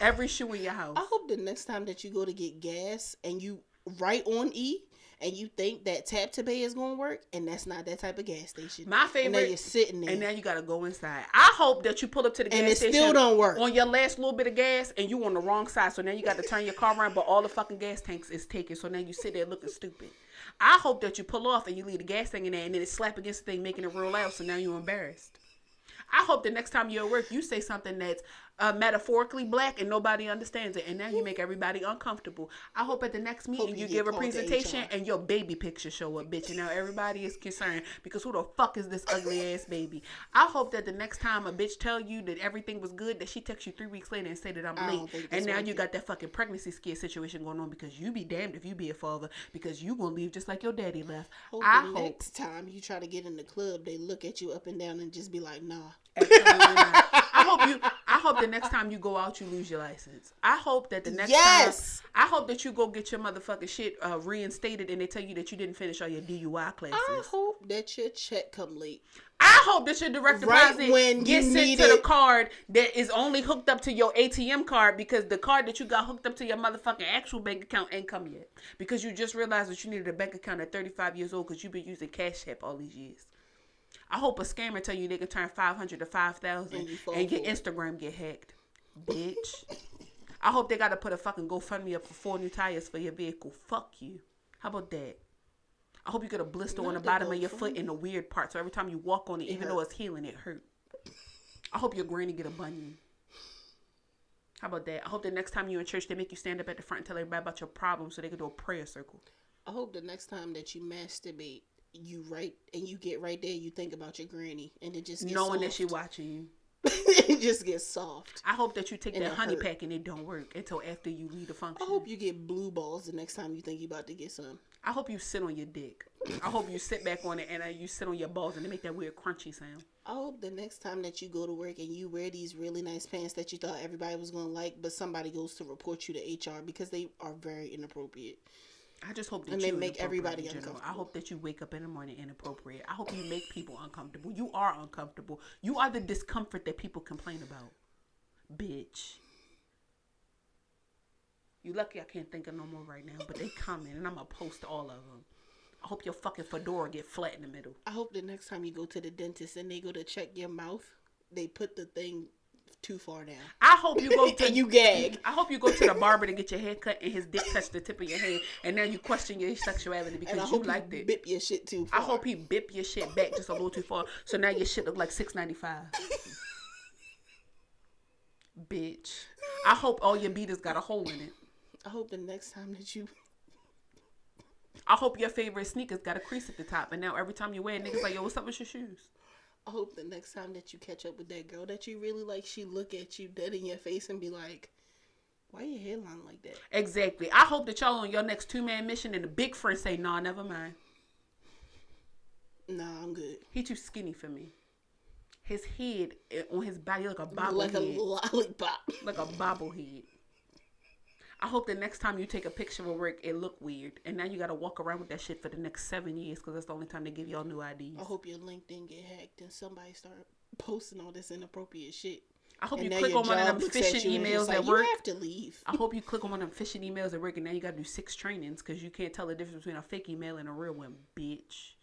Every shoe in your house. I hope the next time that you go to get gas and you right on E and you think that tap to pay is going to work and that's not that type of gas station. My favorite. And now you're sitting there. And now you got to go inside. I hope that you pull up to the gas station. And it still don't work. On your last little bit of gas and you on the wrong side. So now you got to turn your car around but all the fucking gas tanks is taken. So now you sit there looking stupid. I hope that you pull off and you leave the gas thing in there and then it slap against the thing making it real loud. So now you're embarrassed. I hope the next time you're at work, you say something that's metaphorically black and nobody understands it. And now you make everybody uncomfortable. I hope at the next meeting you give a presentation and your baby picture show up, bitch. And now everybody is concerned because who the fuck is this ugly ass baby? I hope that the next time a bitch tell you that everything was good, that she texts you 3 weeks later and say that I'm late. And now you got that fucking pregnancy scare situation going on because you be damned if you be a father because you gonna leave just like your daddy left. I hope next time you try to get in the club, they look at you up and down and just be like, nah. Absolutely not. I hope the next time you go out, you lose your license. I hope that the next time, I hope that you go get your motherfucking shit reinstated and they tell you that you didn't finish all your DUI classes. I hope that your check come late. I hope that your direct deposit gets sent to the card that is only hooked up to your ATM card because the card that you got hooked up to your motherfucking actual bank account ain't come yet. Because you just realized that you needed a bank account at 35 years old because you've been using Cash App all these years. I hope a scammer tell you they can turn 500 to 5,000 and your Instagram get hacked. Bitch. I hope they got to put a fucking GoFundMe up for 4 new tires for your vehicle. Fuck you. How about that? I hope you get a blister on the bottom of your foot in the weird part. So every time you walk on it, even though it's healing, it hurt. I hope your granny get a bunion. How about that? I hope the next time you're in church, they make you stand up at the front and tell everybody about your problems so they can do a prayer circle. I hope the next time that you masturbate, you get right there, you think about your granny and it just gets knowing soft. That she watching you. It just gets soft. I hope that you take that honey pack and it don't work until after you leave the function. I hope you get blue balls the next time you think you about to get some. I hope you sit on your dick. I hope you sit back on it and you sit on your balls and they make that weird crunchy sound. I hope the next time that you go to work and you wear these really nice pants that you thought everybody was going to like, but somebody goes to report you to HR because they are very inappropriate. I just hope that and they make everybody uncomfortable. I hope that you wake up in the morning inappropriate. I hope you make people uncomfortable. You are uncomfortable. You are the discomfort that people complain about. Bitch. You lucky I can't think of no more right now, but they coming and I'm going to post all of them. I hope your fucking fedora get flat in the middle. I hope the next time you go to the dentist and they go to check your mouth, they put the thing too far down. I hope you go to and you gag. I hope you go to the barber to get your hair cut and his dick touched the tip of your head, and now you question your sexuality because you liked it. Bip your shit too far. I hope he bip your shit back just a little too far, so now your shit look like $6.95. Bitch. I hope all your beaters got a hole in it. I hope the next time that you. I hope your favorite sneakers got a crease at the top, and now every time you wear it, niggas like, yo, what's up with your shoes? I hope the next time that you catch up with that girl that you really like, she look at you dead in your face and be like, why your hairline like that? Exactly. I hope that y'all on your next 2-man mission and the big friend say, nah, never mind. Nah, I'm good. He too skinny for me. His head on his body like a bobblehead. Like a lollipop. Like a bobblehead. I hope the next time you take a picture of work, it look weird. And now you got to walk around with that shit for the next 7 years because that's the only time they give y'all new IDs. I hope your LinkedIn get hacked and somebody start posting all this inappropriate shit. I hope you click on one of them phishing emails at work. You have to leave. I hope you click on one of them phishing emails at work and now you got to do 6 trainings because you can't tell the difference between a fake email and a real one, bitch.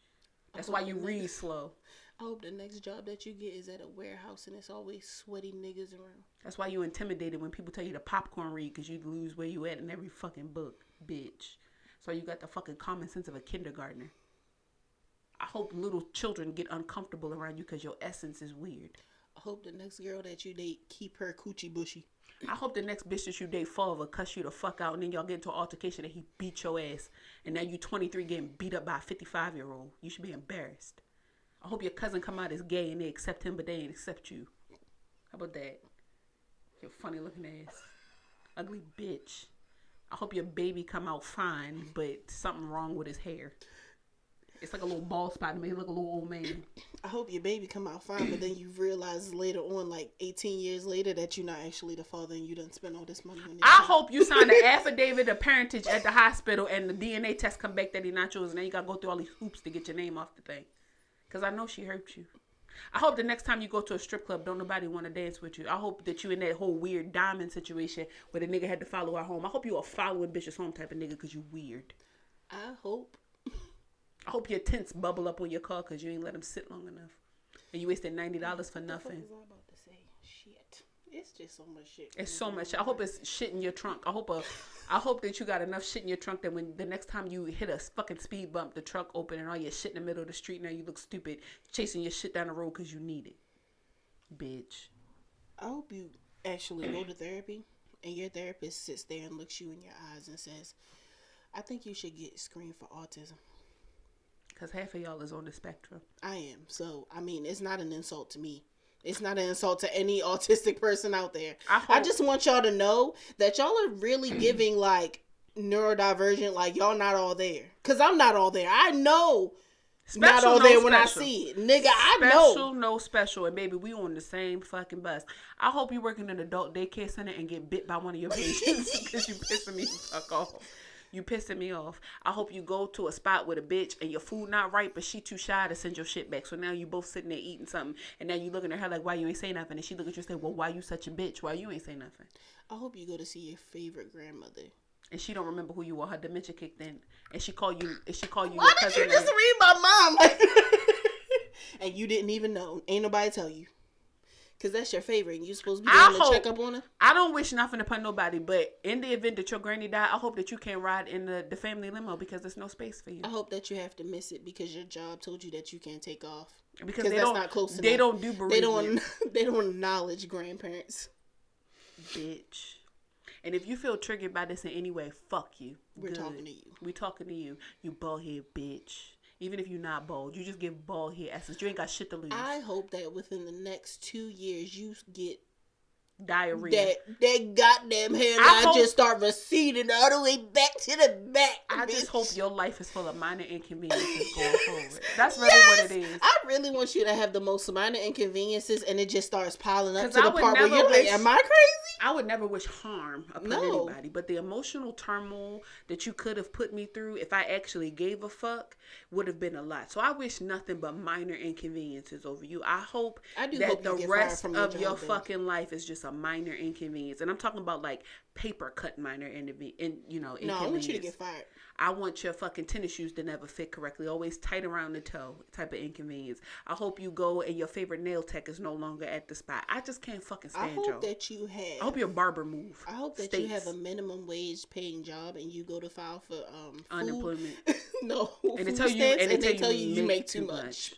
That's why you read slow. I hope the next job that you get is at a warehouse and it's always sweaty niggas around. That's why you intimidated when people tell you to popcorn read because you lose where you at in every fucking book, bitch. So you got the fucking common sense of a kindergartner. I hope little children get uncomfortable around you because your essence is weird. I hope the next girl that you date keep her coochie bushy. I hope the next bitch that you date fall over cuss you the fuck out and then y'all get into an altercation and he beat your ass and now you 23 getting beat up by a 55-year-old. You should be embarrassed. I hope your cousin come out as gay and they accept him, but they ain't accept you. How about that? Your funny looking ass. Ugly bitch. I hope your baby come out fine, but something wrong with his hair. It's like a little bald spot and make him look a little old man. I hope your baby come out fine, but then you realize later on, like 18 years later, that you're not actually the father and you done spent all this money on this. I hope you sign an affidavit of parentage at the hospital and the DNA test come back that he's not yours and then you gotta go through all these hoops to get your name off the thing. Because I know she hurt you. I hope the next time you go to a strip club, don't nobody want to dance with you. I hope that you in that whole weird diamond situation where the nigga had to follow her home. I hope you a following bitches home type of nigga because you weird. I hope your tints bubble up on your car because you ain't let them sit long enough. And you wasted $90 for nothing. What was I about to say? Shit. It's just so much shit. It's so much. I hope it's shit in your trunk. I hope that you got enough shit in your trunk that when the next time you hit a fucking speed bump, the truck open and all your shit in the middle of the street, now you look stupid chasing your shit down the road because you need it. Bitch. I hope you actually go to therapy and your therapist sits there and looks you in your eyes and says, I think you should get screened for autism. Because half of y'all is on the spectrum. I am. So, I mean, it's not an insult to me. It's not an insult to any autistic person out there. I just want y'all to know that y'all are really giving, like, neurodivergent, like, y'all not all there. Because I'm not all there. I know special, not all there when I see it. Nigga, I know. Special, no special. And, baby, we on the same fucking bus. I hope you work in an adult daycare center and get bit by one of your patients because you pissing me the fuck off. You pissing me off. I hope you go to a spot with a bitch and your food not right, but she too shy to send your shit back. So now you both sitting there eating something, and now you looking at her like, why you ain't say nothing? And she look at you and say, well, why you such a bitch? Why you ain't say nothing? I hope you go to see your favorite grandmother. And she don't remember who you are. Her dementia kicked in, and she call you. Why did you just read my mom? And you didn't even know. Ain't nobody tell you. Because that's your favorite and you're supposed to be going to check up on her. I don't wish nothing upon nobody, but in the event that your granny died, I hope that you can ride in the family limo because there's no space for you. I hope that you have to miss it because your job told you that you can't take off. Because that's not close enough. They don't do bereavement. They don't acknowledge grandparents. Bitch. And if you feel triggered by this in any way, fuck you. We're talking to you. We're talking to you. You bald-head bitch. Even if you're not bald, you just give bald head essence. You ain't got shit to lose. I hope that within the next 2 years you get diarrhea. That goddamn hairline just start receding all the way back to the back. I just hope your life is full of minor inconveniences going forward. That's really what it is. I really want you to have the most minor inconveniences and it just starts piling up to the part where you're like, am I crazy? I would never wish harm upon No. anybody, but the emotional turmoil that you could have put me through if I actually gave a fuck would have been a lot. So I wish nothing but minor inconveniences over you. I hope that the rest of your fucking life is just a minor inconvenience. And I'm talking about like paper cut minor inconvenience. No, I want you to get fired. I want your fucking tennis shoes to never fit correctly, always tight around the toe, type of inconvenience. I hope you go and your favorite nail tech is no longer at the spot. I just can't fucking stand you. I hope that you have. I hope your barber move. I hope that you have a minimum wage paying job and you go to file for unemployment. No, and they tell you you make too much.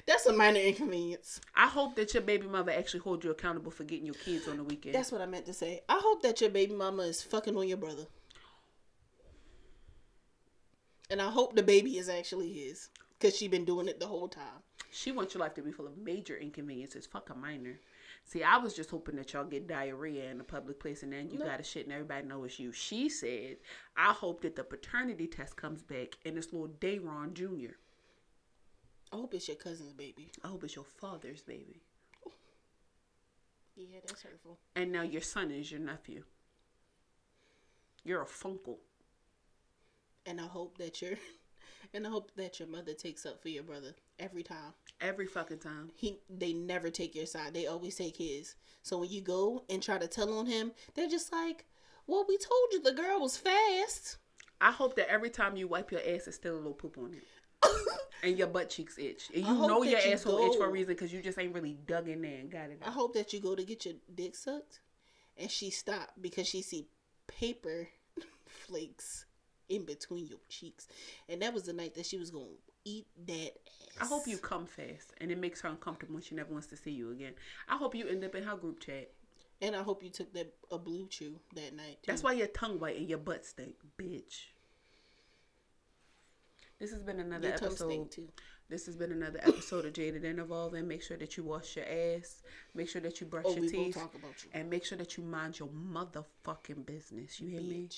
That's a minor inconvenience. I hope that your baby mother actually holds you accountable for getting your kids on the weekend. That's what I meant to say. I hope that your baby mama is fucking on your brother. And I hope the baby is actually his. Because she been doing it the whole time. She wants your life to be full of major inconveniences. Fuck a minor. See, I was just hoping that y'all get diarrhea in a public place and then you got a shit and everybody know it's you. She said, I hope that the paternity test comes back and it's little Dayron Jr. I hope it's your cousin's baby. I hope it's your father's baby. Yeah, that's hurtful. And now your son is your nephew. You're a funkle. And I hope that your mother takes up for your brother every time. Every fucking time. They never take your side. They always take his. So when you go and try to tell on him, they're just like, well, we told you the girl was fast. I hope that every time you wipe your ass, there's still a little poop on it. And your butt cheeks itch. And you know your asshole itch for a reason because you just ain't really dug in there and got it out. I hope that you go to get your dick sucked and she stopped because she see paper flakes in between your cheeks. And that was the night that she was going to eat that ass. I hope you come fast and it makes her uncomfortable when she never wants to see you again. I hope you end up in her group chat. And I hope you took a blue chew that night, too. That's why your tongue white and your butt stink, bitch. This has been another episode. This has been another episode of Jaded and Evolving. Make sure that you wash your ass. Make sure that you brush your teeth. Talk about you. And make sure that you mind your motherfucking business. You hear me?